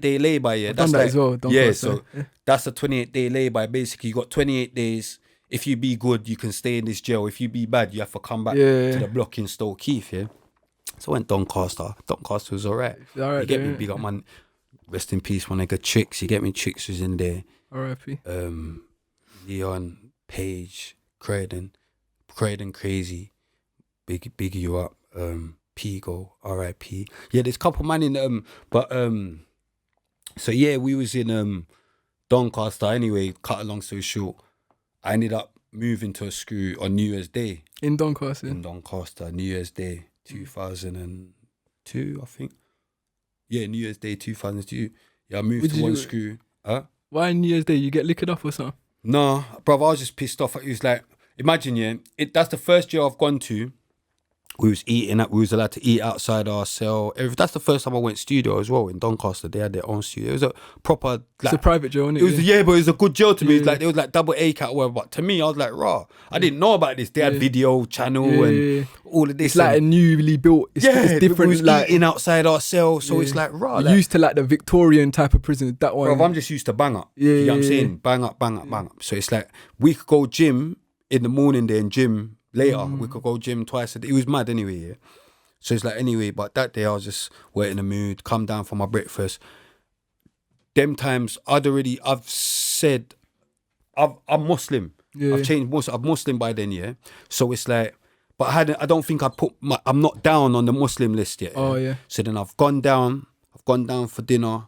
day lay-by, yeah. That's done that like, as well, Doncaster. That's a 28-day lay-by. Basically, you got 28 days. If you be good, you can stay in this jail. If you be bad, you have to come back to the block in Stalking, yeah. So I went Doncaster. Doncaster was all right. You get me? Big up, man. Rest in peace, my nigga Tricks. You get me? Tricks was in there. R.I.P. Leon, Page, Craydon Crazy. Big you up. Pigo, R.I.P. Yeah, there's a couple man in so yeah, we was in Doncaster anyway. Cut a long story short, I ended up moving to a screw on New Year's Day. In Doncaster, New Year's Day 2002, I think. Yeah, New Year's Day 2002. Yeah, I moved to one screw. Why New Year's Day? You get liquored up or something? No, bruv, I was just pissed off. It was like, imagine, yeah, that's the first year I've gone to. We was allowed to eat outside our cell. That's the first time I went studio as well in Doncaster. They had their own studio. It was a proper, like, it's a private jail, isn't it? It was but it was a good jail to me. It was like, there was like double A cat or whatever. But to me, I was like, raw. I didn't know about this. They had video channel and all of this. It's like a newly built. It's different. We was like eating outside our cell, so it's like raw. Like, used to like the Victorian type of prison. That one. Bro, I'm just used to bang up. You know what I'm saying? Bang up. So it's like we could go gym in the morning, then gym later. We could go gym twice a day. It was mad anyway. Yeah. So it's like, anyway, but that day I was just wet in the mood, come down for my breakfast. Them times I've said, I'm Muslim. I've changed Muslim. I'm Muslim by then, yeah. So it's like, but I don't think I'm not down on the Muslim list yet. Oh, yeah. So then I've gone down for dinner,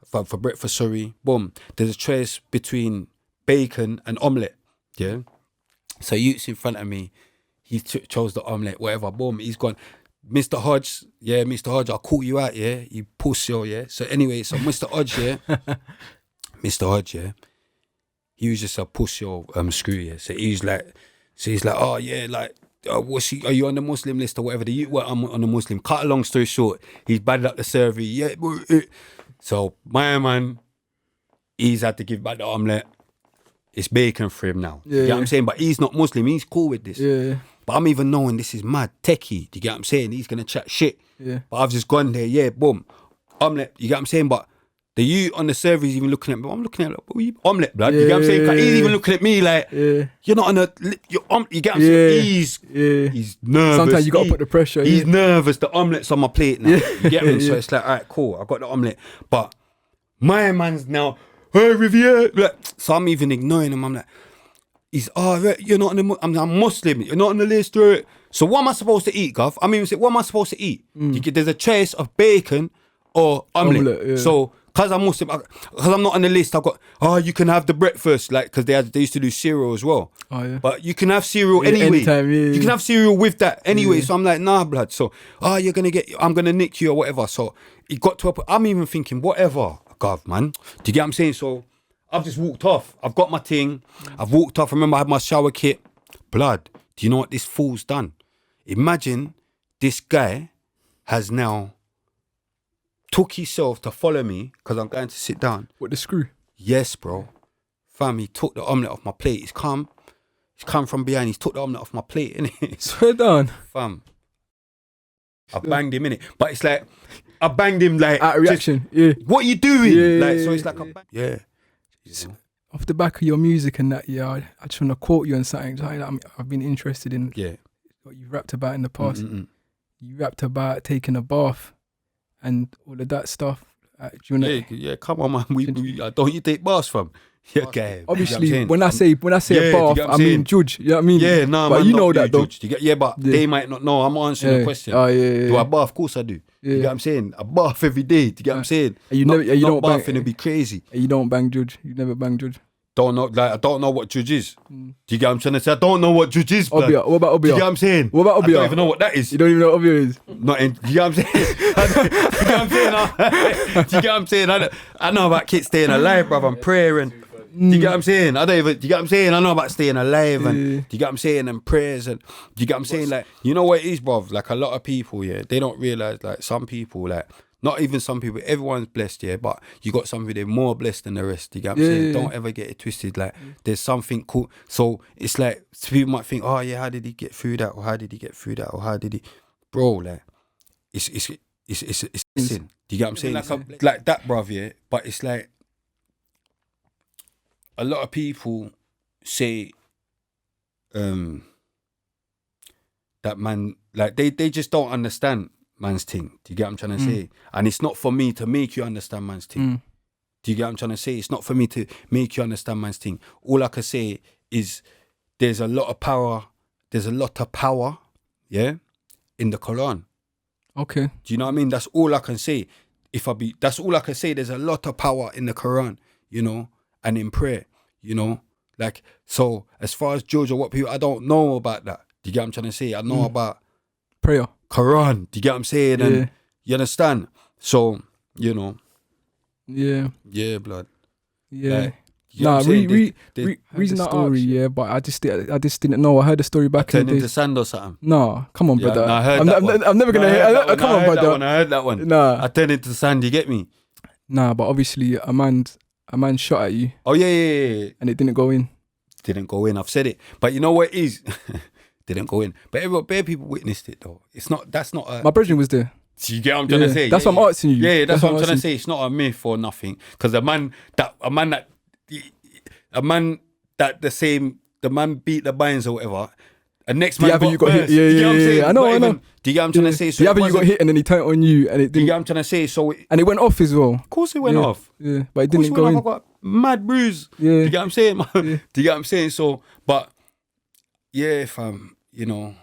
for breakfast, sorry. Boom. There's a choice between bacon and omelette, yeah. So Yute's in front of me. He chose the omelette, whatever. Boom. He's gone. Mr. Hodge, I'll call you out, yeah? You pussy, yeah? So anyway, so Mr. Hodge, yeah? Mr. Hodge, yeah? He was just a pussy screw, yeah? So he's like, oh, yeah, like, are you on the Muslim list or whatever? I'm on the Muslim. Cut a long story short, he's batted up the survey, yeah? So my man, he's had to give back the omelette. It's bacon for him now. You know what I'm saying? But he's not Muslim, he's cool with this. Yeah. But I'm even knowing this is mad techie. Do you get what I'm saying? He's gonna chat shit. Yeah. But I've just gone there, yeah, boom. Omelette, you get what I'm saying? But the you on the server is even looking at me. I'm looking at like, what are you? Omelette, blood. You get what I'm saying? 'Cause he's even looking at me like, you're not on a. You get what I'm saying? He's nervous. Sometimes you gotta put the pressure. He's nervous. The omelette's on my plate now. You get me? So it's like, all right, cool. I got the omelette. But my man's now, hey, Riviere. Like, so I'm even ignoring him. I'm like, you're not on the. I'm Muslim. You're not on the list, right? So what am I supposed to eat, Gov? I mean, what am I supposed to eat? There's a choice of bacon or omelette. So. Because I'm Muslim, because I'm not on the list, I've got, you can have the breakfast, like, because they used to do cereal as well. Oh, yeah. But you can have cereal anyway. Anytime, you can have cereal with that anyway. So I'm like, nah, blood. So, I'm going to nick you or whatever. So it got to I'm even thinking, whatever, Gov, man. Do you get what I'm saying? So I've just walked off. I've got my thing. I've walked off. I remember I had my shower kit. Blood, do you know what this fool's done? Imagine this guy has now took himself to follow me because I'm going to sit down. What, the screw? Yes, bro. Fam, he took the omelette off my plate. He's come from behind. He's took the omelette off my plate, innit? Swear down. Fam. I banged him, innit? But it's like, I banged him like... Out of reaction, yeah. What are you doing? So it's like, yeah. Off the back of your music and that, I just want to quote you on something. I've been interested in what you rapped about in the past. You rapped about taking a bath and all of that stuff. Do you wanna, come on, man. Don't you take baths from? Yeah, okay. Obviously, you know when I say a bath, I mean judge. You know what I mean? Yeah, nah, but man, you know that though. But they might not know. I'm answering the question. Do I bath? Of course I do. You get what I'm saying? I bath every day. Do you get what I'm saying? And you don't bathing, it'd be crazy. And you don't bang judge. You never bang judge. I don't know what judge is. Do you get what I'm trying to say? I don't know what judge is. What about Obia? Do you get what I'm saying? What about Obia? I don't even know what that is. You don't even know what Obia is? Not in. Do you get what I'm saying? Do you get what I'm saying? Do you get what I'm saying? I know about kids staying alive, bruv, and prayer and. Do you get what I'm saying? Do you get what I'm saying? I know about staying alive and do you get what I'm saying? And prayers and do you get what I'm saying? Like, you know what it is, bruv? Like a lot of people, they don't realise, like some people, like not even some people, everyone's blessed, but you got some people, they're more blessed than the rest. Do you get what I'm saying? Don't ever get it twisted. Like there's something cool. So it's like people might think, oh yeah, how did he get through that? Or how did he get through that? Or how did he, bro? Like it's sin. Do you get what I'm saying? Like that, bruv. But it's like. A lot of people say that man, like they just don't understand man's thing. Do you get what I'm trying to say? And it's not for me to make you understand man's thing. Do you get what I'm trying to say? It's not for me to make you understand man's thing. All I can say is there's a lot of power, in the Quran. Okay. Do you know what I mean? That's all I can say. That's all I can say. There's a lot of power in the Quran, you know, and in prayer, you know. Like, so as far as Georgia, what people, I don't know about that. Do you get what I'm trying to say? I know about prayer, Quran. Do you get what I'm saying? Yeah. And you understand? So, you know. Yeah. Yeah, blood. Yeah. Like, you know reason I story, but I just didn't know. I heard the story back in the into day. sand or something. Nah, come on, brother. I heard that one. I'm never gonna hear. Come on, brother. I heard that one. Nah, I turned into sand. You get me? Nah, but obviously a man shot at you. Oh yeah. And it didn't go in. Didn't go in. I've said it. But you know what it is? Didn't go in. But bare people witnessed it though. That's not a. My brethren was there. So you get what I'm trying to say? That's what I'm asking you. Yeah, that's what I'm trying to say. It's not a myth or nothing. Because the man beat the binds or whatever. And next man you got hit. Yeah. I know. Do you get what I'm trying to say? So the other you got hit and then he turned on you and it didn't. Do you get what I'm trying to say? And it went off as well. Of course it went off. Yeah, but it didn't go in. I got mad bruise. Yeah. Do you get what I'm saying? Do you get what I'm saying? So, but yeah, fam, you know,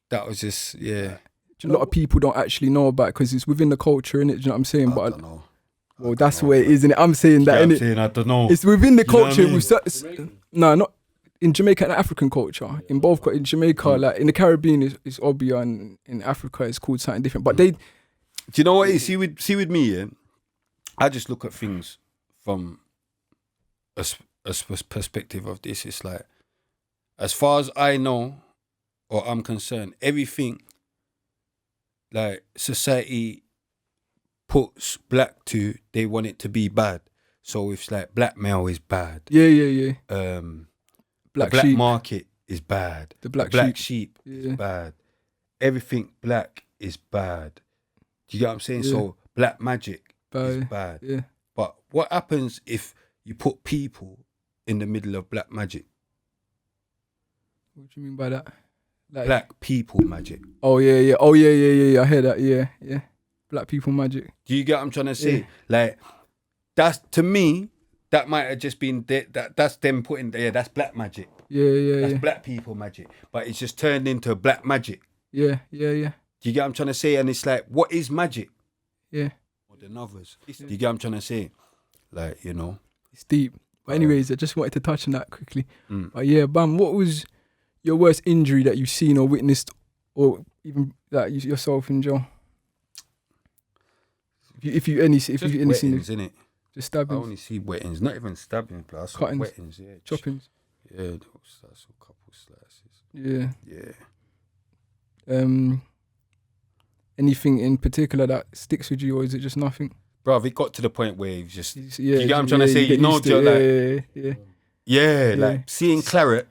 that was just, yeah. A lot of people don't actually know about it because it's within the culture, innit? Do you know what I'm saying? I don't know. Well, that's where it is, innit? I'm saying that, innit? I'm saying, I don't know. It's within the culture. You know what I mean? No, not in Jamaica and African culture. In both, in Jamaica, like in the Caribbean, it's obia, and in Africa, it's called something different. But they, do you know what it is? See with me, yeah. I just look at things from a perspective of this. It's like, as far as I know or I'm concerned, everything like society puts black to, they want it to be bad. So it's like blackmail is bad. Yeah. The Black black sheep. market is bad. The black sheep is bad. Everything black is bad. Do you get what I'm saying? So black magic is bad. Yeah. But what happens if you put people in the middle of black magic? What do you mean by that? Like, black people magic. Oh yeah. Oh yeah. I hear that. Yeah. Black people magic. Do you get what I'm trying to say? Yeah. Like, that's, to me, that might have just been that's them putting there. That's black magic. That's black people magic. But it's just turned into black magic. Yeah. Do you get what I'm trying to say? And it's like, what is magic? Yeah. More than others. Do you get what I'm trying to say? Like, you know. It's deep. But anyways, I just wanted to touch on that quickly. But yeah, Bam, what was your worst injury that you've seen or witnessed, or even that you yourself in jail? If you any seen it, innit? Just stabbings. I only see wettings, not even stabbings, but I saw cuttings, wettings, choppings. Yeah, I saw a couple slices. Yeah. Anything in particular that sticks with you, or is it just nothing? Bruv, it got to the point where you just, you get what I'm trying to say? You know, like seeing claret.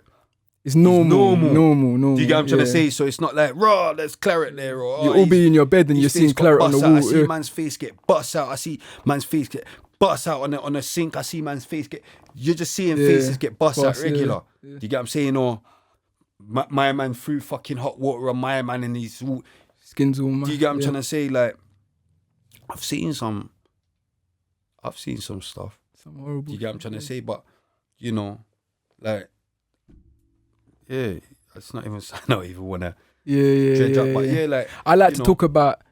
It's normal. Do you get what I'm trying to say? So it's not like, raw, there's claret there. Or you'll all be in your bed and you're seeing claret on the wall. I see man's face get bust out. I see man's face get bust out on the sink. I see man's face get, you're just seeing faces get bust out regular. Do you get what I'm saying? Or my man threw fucking hot water on my man and his skin's all mad. Do you get what I'm trying to say? Like, I've seen some stuff. Some horrible. Do you get what I'm trying to say? But, you know, like, yeah, it's not even, I don't even want to dredge up. But yeah, like, I like to talk about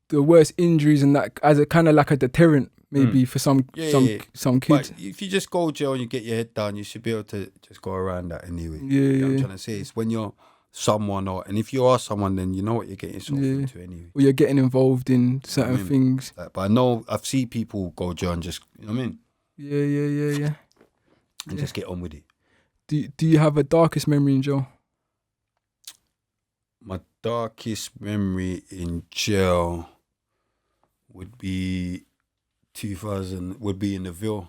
the worst injuries and that as a kind of like a deterrent, maybe for some kids. But if you just go jail and you get your head down, you should be able to just go around that anyway. You know what I'm trying to say? It's when you're someone, and if you are someone, then you know what you're getting yourself into anyway. Or you're getting involved in certain things. Like, but I know I've seen people go jail and just, you know what I mean? Yeah. And just get on with it. Do you have a darkest memory in jail? My darkest memory in jail would be in the Ville.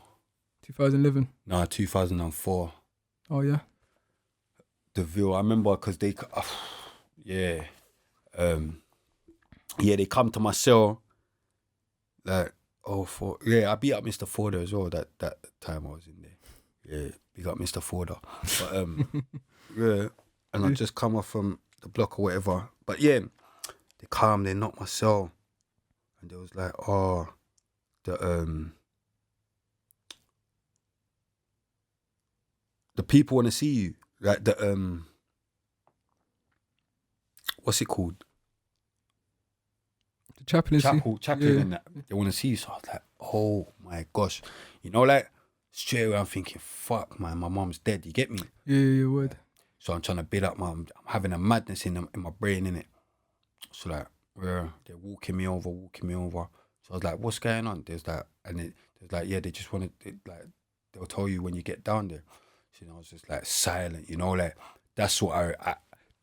2011? No, 2004. Oh yeah? The Ville. I remember because they, they come to my cell. Like, I beat up Mr. Forder as well. That time I was in there. Yeah, big up Mr. Forder. But and I just come off from the block or whatever. But yeah, they knocked my cell, and they was like, the people want to see you. Like the what's it called? The chaplaincy. Chaplain and that. They want to see you. So I was like, oh my gosh. You know, like, straight away I'm thinking, fuck man, my mom's dead. You get me? Yeah, word. So I'm trying to build up I'm having a madness in my brain, innit? So like, they're walking me over. So I was like, what's going on? There's that, and it was like, yeah, they just want to, like, they'll tell you when you get down there. So, you know, I was just like silent, you know, like, that's what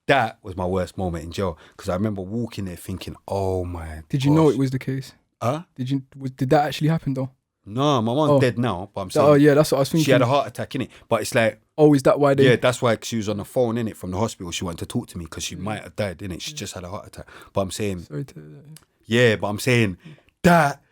that was my worst moment in jail. Because I remember walking there thinking, oh my Did you know it was the case? Huh? Did that actually happen though? No, my mom's dead now, but I'm saying... Oh yeah, that's what I was thinking. She had a heart attack, innit? But it's like... Oh, is that why they... Yeah, that's why she was on the phone, innit, from the hospital. She wanted to talk to me because she might have died, innit? She just had a heart attack. But I'm saying... Sorry to hear that. Yeah, but I'm saying that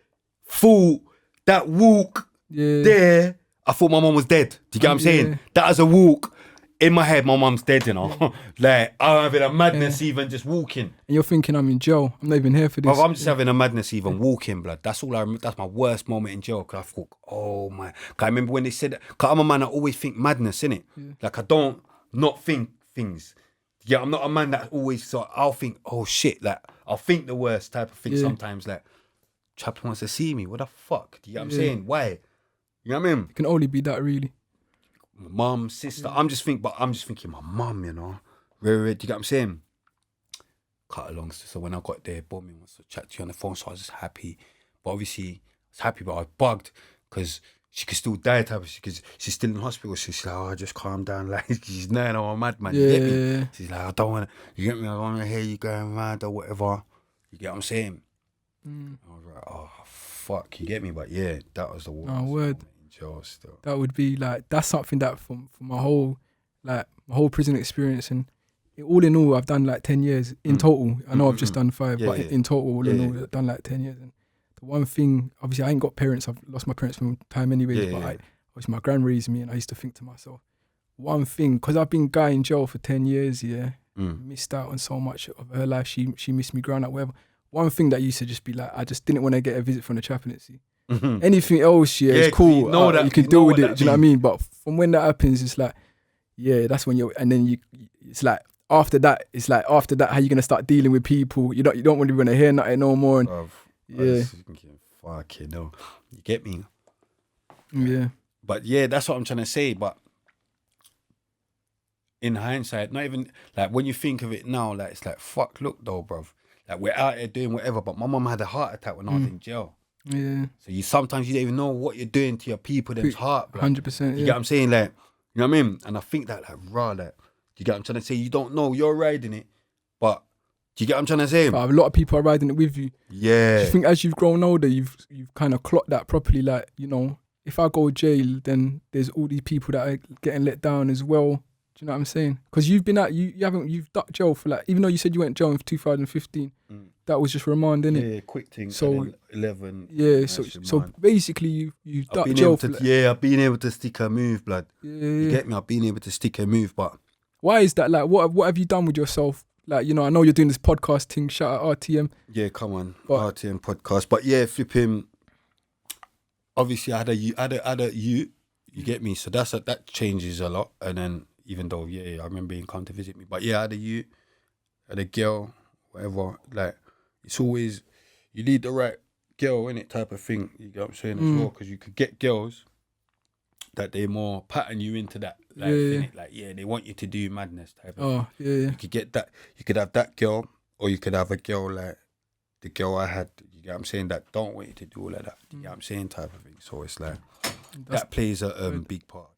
walk there, I thought my mom was dead. Do you get what I'm saying? That was a walk. In my head, my mom's dead, you know? Like, I'm having a madness even just walking. And you're thinking I'm in jail. I'm not even here for this. Well, I'm just having a madness even walking, blood. That's all I remember. That's my worst moment in jail. Because I thought, oh my... Because I remember when they said that. Because I'm a man, I always think madness, innit? Yeah. Like, I don't not think things. Yeah, I'm not a man that always... So I'll think, oh shit, like, I'll think the worst type of thing sometimes. Like, chaplain wants to see me. What the fuck? Do you get what I'm saying? Why? You know what I mean? It can only be that, really. Mum, sister, I'm just thinking my mum, you know. Do you get what I'm saying? Cut along. So when I got there, boom, wants to chat to you on the phone, so I was just happy. But obviously, I was happy, but I was bugged because she could still die type of shit because she's still in hospital. So she's like, oh, just calm down. Like, she's knowing I'm a madman. You get me? She's like, I don't want to, you get me? I don't want to hear you going mad or whatever. You get what I'm saying? I was like, oh, fuck, you get me? But yeah, that was the worst. Oh, word. Still. That would be like, that's something that for my whole my whole prison experience, and all in all, I've done like 10 years in total. I know I've just done 5, but in total, all in all, I've done like 10 years. And the one thing, obviously, I ain't got parents. I've lost my parents from time anyways, but obviously my gran raised me, and I used to think to myself, one thing, because I've been guy in jail for 10 years, missed out on so much of her life. She missed me growing up, whatever. One thing that used to just be like, I just didn't want to get a visit from the chaplaincy. Anything else, it's cool. You can deal with it. Do you know what I mean? But from when that happens, it's like, that's when you're, and then it's like, after that, how you gonna start dealing with people? You don't really want to hear nothing no more. And fucking no, you get me? Yeah. But yeah, that's what I'm trying to say. But in hindsight, not even like when you think of it now, like it's like fuck. Look though, bruv. Like we're out here doing whatever. But my mum had a heart attack when I was in jail. Yeah. So sometimes you don't even know what you're doing to your people. Them's heart. 100%. You get what I'm saying? Like, you know what I mean? And I think that like raw, like. You get what I'm trying to say? You don't know, you're riding it, but do you get what I'm trying to say? But a lot of people are riding it with you. Yeah. Do you think as you've grown older, you've kind of clocked that properly? Like, you know, if I go jail, then there's all these people that are getting let down as well. Do you know what I'm saying? Because you've been you've ducked jail for like, even though you said you went jail in 2015, that was just remand, innit? Yeah, quick thing. So 11. Yeah, so basically you ducked jail for I've been able to stick a move, blood. Yeah. You get me? I've been able to stick a move, but why is that? Like, what have you done with yourself? Like, you know, I know you're doing this podcast thing. Shout out RTM. Yeah, come on, RTM podcast. But yeah, flipping. Obviously, I had a you get me. So that changes a lot. And then even though I remember him come to visit me, but I had a girl, whatever. Like it's always you need the right girl in it type of thing. You get what I'm saying as well? Because you could get girls that they more pattern you into that. Like, they want you to do madness type of thing. You could get that. You could have that girl, or you could have a girl like the girl I had. You get what I'm saying? That don't want you to do all of that. You get what I'm saying? Type of thing. So it's like that plays a big part.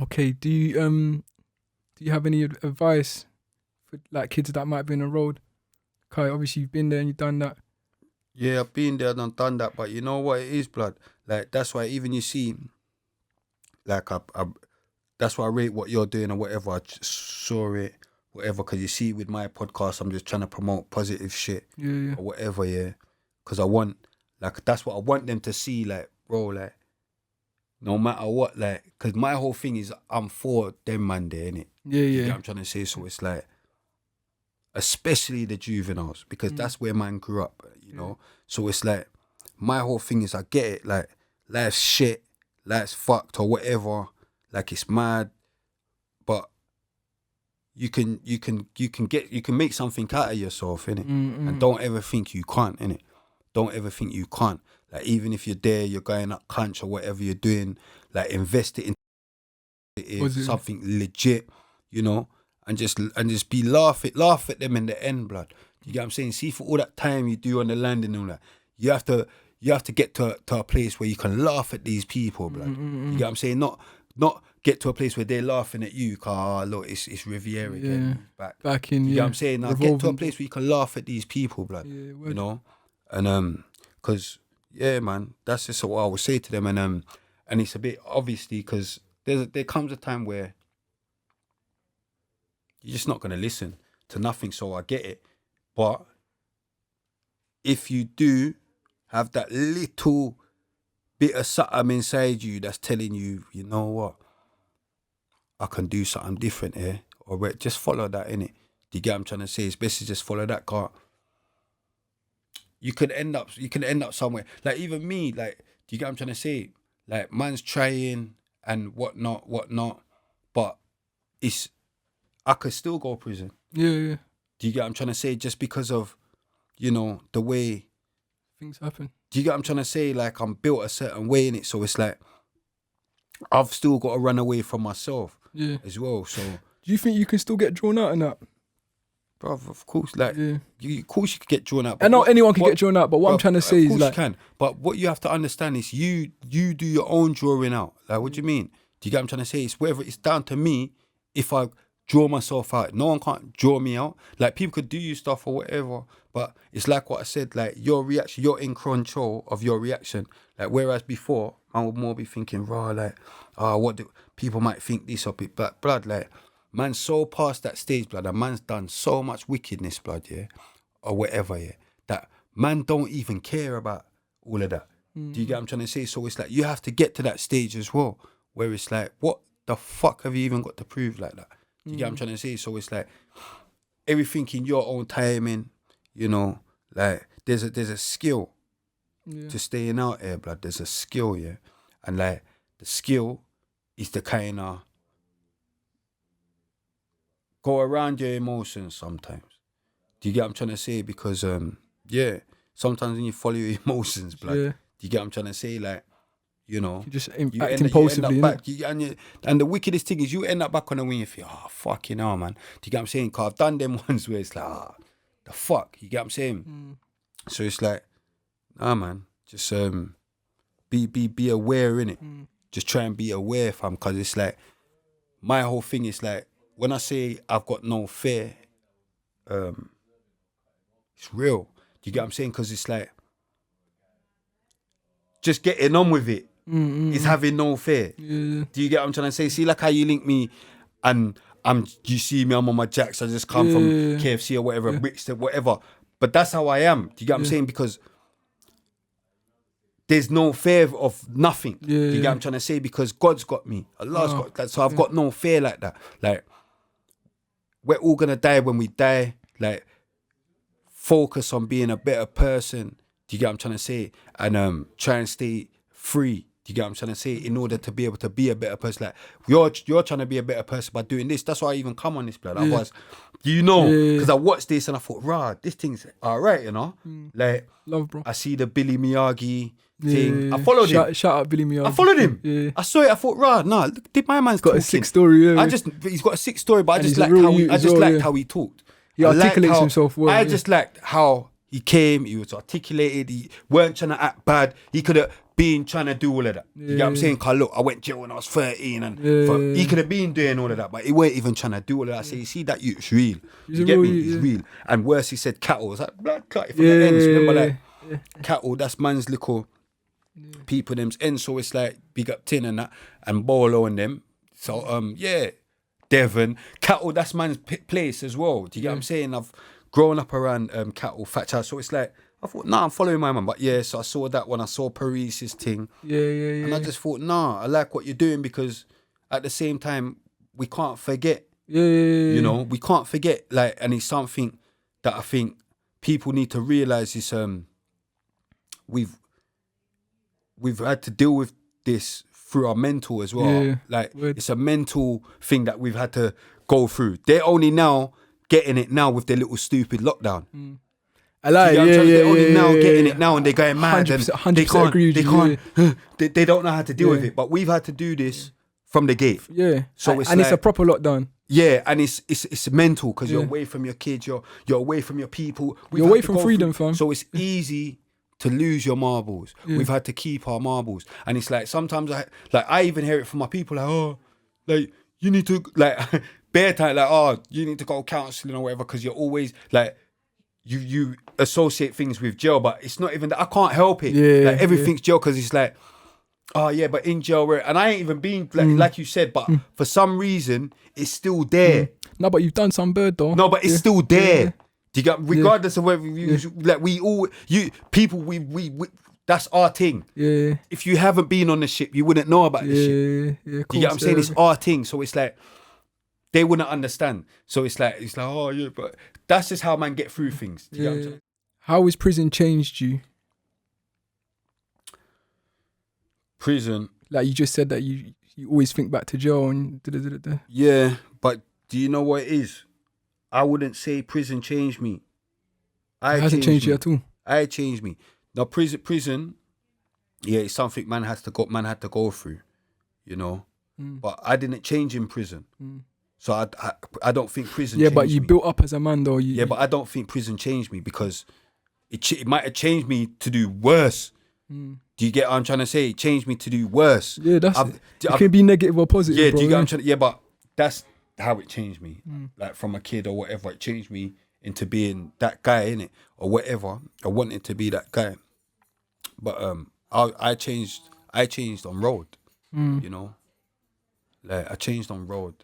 Okay. Do you have any advice for like kids that might be on the road? Kai, obviously you've been there and you've done that. Yeah, I've been there and done that. But you know what it is, blood. Like that's why even you see, like that's why I rate what you're doing or whatever. I just saw it, whatever, because you see with my podcast, I'm just trying to promote positive shit or whatever, because I want, like, that's what I want them to see, like, bro, like, no matter what, like, because my whole thing is I'm for them man there, innit? You know what I'm trying to say? So it's like, especially the juveniles, because that's where man grew up, you know? So it's like, my whole thing is I get it, like, life's shit, life's fucked or whatever. Like it's mad, but you can make something out of yourself, innit? And don't ever think you can't, innit? Don't ever think you can't. Like even if you're there, you're going up cunch or whatever you're doing, like invest it in something legit, you know, and just be laugh at them in the end, blood. You get what I'm saying? See, for all that time you do on the land and all that, you have to get to a place where you can laugh at these people, blood. You get what I'm saying? Not get to a place where they're laughing at you, look, it's Riviera again. Back in, you know what I'm saying? Now get to a place where you can laugh at these people, blood. You know? And because man, that's just what I would say to them. And it's a bit obviously because there comes a time where you're just not gonna listen to nothing, so I get it. But if you do have that little bit of something inside you that's telling you, you know what, I can do something different here, or just follow that, innit? Do you get what I'm trying to say? It's best to just follow that car. You can end up somewhere. Like even me, like, do you get what I'm trying to say? Like man's trying and whatnot, but I could still go to prison. Yeah. Do you get what I'm trying to say? Just because of, you know, the way things happen. Do you get what I'm trying to say? Like I'm built a certain way in it, so it's like I've still got to run away from myself as well. So do you think you can still get drawn out in that? Bruv, of course, like of course you could get drawn out. I know anyone can get drawn out, but what I'm trying to say is like, you can. But what you have to understand is you do your own drawing out. Like, what do you mean? Do you get what I'm trying to say? It's whether it's down to me if I draw myself out. No one can't draw me out. Like people could do you stuff or whatever, but it's like what I said. Like your reaction, you're in control of your reaction. Like whereas before, I would more be thinking, raw, like, what do people might think this or bit, but blood, like. man's so past that stage, blood, and man's done so much wickedness, blood, yeah, or whatever, yeah, that man don't even care about all of that. Do you get what I'm trying to say? So it's like you have to get to that stage as well, where it's like, what the fuck have you even got to prove like that? Do you get what I'm trying to say? So it's like everything in your own timing, you know, like there's a skill to staying out here, blood. There's a skill, yeah, and like the skill is to kind of go around your emotions sometimes. Do you get what I'm trying to say? Because sometimes when you follow your emotions, blood, do you get what I'm trying to say? Like, you know, you just act impulsively. And the wickedest thing is you end up back on the wing and you think, oh, fucking hell, man. Do you get what I'm saying? Because I've done them ones where it's like, the fuck. You get what I'm saying? So it's like, nah, man, just be aware, innit? Just try and be aware, fam, because it's like, my whole thing is like, when I say I've got no fear, it's real. Do you get what I'm saying? Because it's like, just getting on with it is having no fear. Do you get what I'm trying to say? See, like how you link me and you see me, I'm on my jacks, I just come from KFC or whatever, Brixton, whatever. But that's how I am. Do you get what I'm saying? Because there's no fear of nothing. Do you get what I'm trying to say? Because God's got me. Allah's got that. So I've got no fear like that. Like, we're all going to die when we die. Like, focus on being a better person. Do you get what I'm trying to say? And try and stay free. Do you get what I'm trying to say? In order to be able to be a better person. Like, you're trying to be a better person by doing this. That's why I even come on this, blood. Otherwise, you know, because I watched this and I thought, rah, this thing's all right, you know? Like, love, bro. I see the Billy Miyagi thing. I followed him. Shout out Billy Miyagi. I followed him. I saw it. I thought, rah, nah, did my man's got talking. a sick story. He's got a sick story, but I just And liked how he talked. He articulates himself well. I just liked how he came. He was articulated. He weren't trying to act bad. He could have been trying to do all of that. You get what I'm saying? Cause look, I went jail when I was 13, and he could have been doing all of that, but he weren't even trying to do all of that. I say, you see that youth's real. You get me? He's real. And worse, he said cattle. It's like blood clot from the ends. Remember, like cattle. That's man's little people. Them's ends. So it's like big up Tin and that, and Bolo and them. So Devon cattle. That's man's place as well. Do you get what I'm saying? I've grown up around cattle, fat child. So it's like, I thought, nah, I'm following my man. But so I saw that when I saw Paris's thing. And I just thought, nah, I like what you're doing, because at the same time, we can't forget. You know, we can't forget. Like, and it's something that I think people need to realise is we've had to deal with this through our mental as well. Like, it's a mental thing that we've had to go through. They're only now getting it now with their little stupid lockdown. I like, they're only now getting it now, and they're going mad, and 100% they don't know how to deal with it. But we've had to do this from the gate. So it's it's a proper lockdown. And it's mental, because you're away from your kids, you're away from your people. You're away from freedom, fam. So it's easy to lose your marbles. We've had to keep our marbles, and it's like sometimes I even hear it from my people, like, oh, like, you need to, like, bare time, like, oh, you need to go counselling or whatever, because you're always like, you associate things with jail, but it's not even that. I can't help it. Like, everything's jail, because it's like, oh yeah, but in jail, and I ain't even been like you said, but for some reason it's still there. No, but you've done some bird though. No, but it's still there. Do you get, regardless of whether you like, we that's our thing. If you haven't been on the ship, you wouldn't know about this shit. Do you get what I'm saying? It's our thing. So it's like, they wouldn't understand. So it's like, oh yeah, but that's just how man get through things. Do you get what I'm saying? How has prison changed you? Prison. Like, you just said that you always think back to jail and da-da-da-da. Yeah, but do you know what it is? I wouldn't say prison changed me. It hasn't changed you at all. It changed me. Now prison, it's something man had to go through, you know. But I didn't change in prison. So I don't think prison changed me. But you built up as a man though. But I don't think prison changed me, because it might have changed me to do worse. Do you get what I'm trying to say? It changed me to do worse. It can be negative or positive. Do you get what I'm trying to, but that's how it changed me. Like, from a kid or whatever, it changed me into being that guy, innit? Or whatever. I wanted to be that guy. But I changed on road. You know? Like, I changed on road.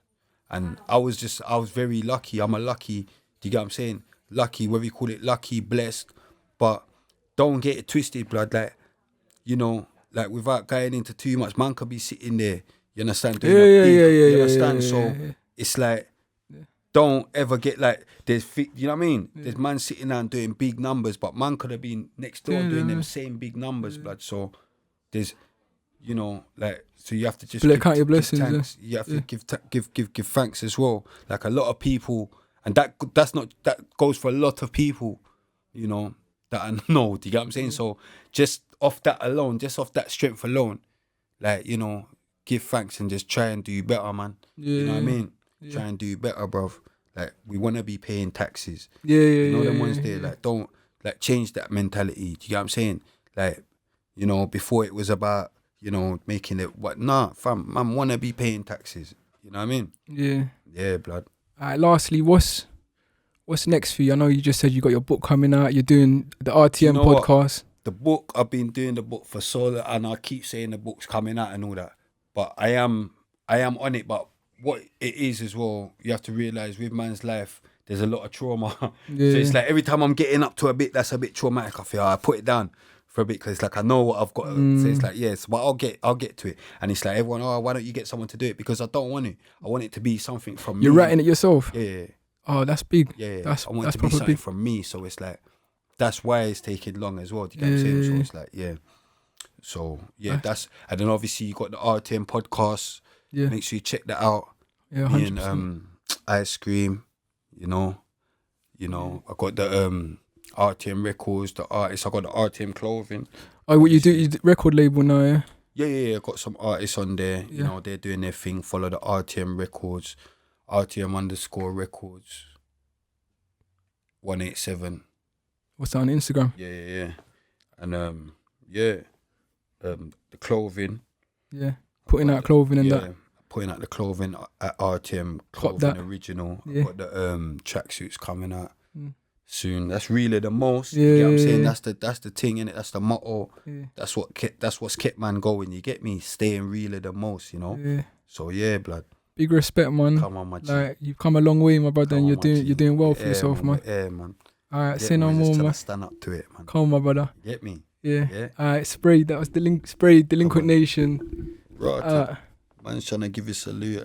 And I was very lucky. I'm a lucky, do you get what I'm saying? Lucky, whether you call it lucky, blessed. But don't get it twisted, blood. Like, you know, like without going into too much, man could be sitting there, you understand? Doing you understand? So it's like, don't ever get like, you know what I mean? There's man sitting there and doing big numbers, but man could have been next door doing them same big numbers, blood. So there's, you know, like, so you have to just count your blessings. Thanks. You have to give thanks as well. Like a lot of people, and that goes for a lot of people, you know, that I know. Do you get what I'm saying? So just off that alone, just off that strength alone, like, you know, give thanks and just try and do better, man. You know what I mean? Try and do better, bruv. Like, we want to be paying taxes. You know them ones there. Like, don't, like, change that mentality. Do you get what I'm saying? Like, you know, before it was about, you know, making it what? Nah, fam, man, want to be paying taxes. You know what I mean? Yeah, blood. Alright, lastly, what's next for you? I know you just said you got your book coming out. You're doing the RTM podcast. What? The book, I've been doing the book for so long, and I keep saying the book's coming out and all that. But I am on it. But what it is as well, you have to realise with man's life, there's a lot of trauma. So it's like every time I'm getting up to a bit that's a bit traumatic, I feel I put it down for a bit because it's like I know what I've got. So it's like, yes, but I'll get to it. And it's like everyone, why don't you get someone to do it? Because I don't want it. I want it to be something from me. You're writing it yourself? Yeah. Oh, that's big. Yeah. That's, I want that's it to be something big. from me. So it's like, that's why it's taking long as well. Do you get what I'm saying? So it's like, yeah. So yeah, that's, and then obviously you got the RTM podcast. Yeah. Make sure you check that out. Yeah, 100%. Me and Ice Cream, you know, I got the RTM records, the artists, I got the RTM clothing. Oh, what you do, you record label now, yeah? Yeah, I got some artists on there, you know, they're doing their thing, follow the RTM records, RTM_records 187. What's that on Instagram? Yeah. And the clothing. Yeah. Putting out clothing and that. Putting out the clothing at RTM Clothing Original. I've got the tracksuits coming out soon. That's really the most. You get what I'm saying? That's the thing, innit? That's the motto. Yeah. That's what's kept man going. You get me? Staying realer the most, you know? Yeah. So yeah, blood. Big respect, man. Come on, my G. Like, you've come a long way, my brother, and you're doing well for yourself, man. Yeah, man. Alright, say no more, man. Stand up to it, man. Come on, my brother. Get me? Yeah. Alright, Spray. That was Delinquent Nation. Right. Man's trying to give you a salute.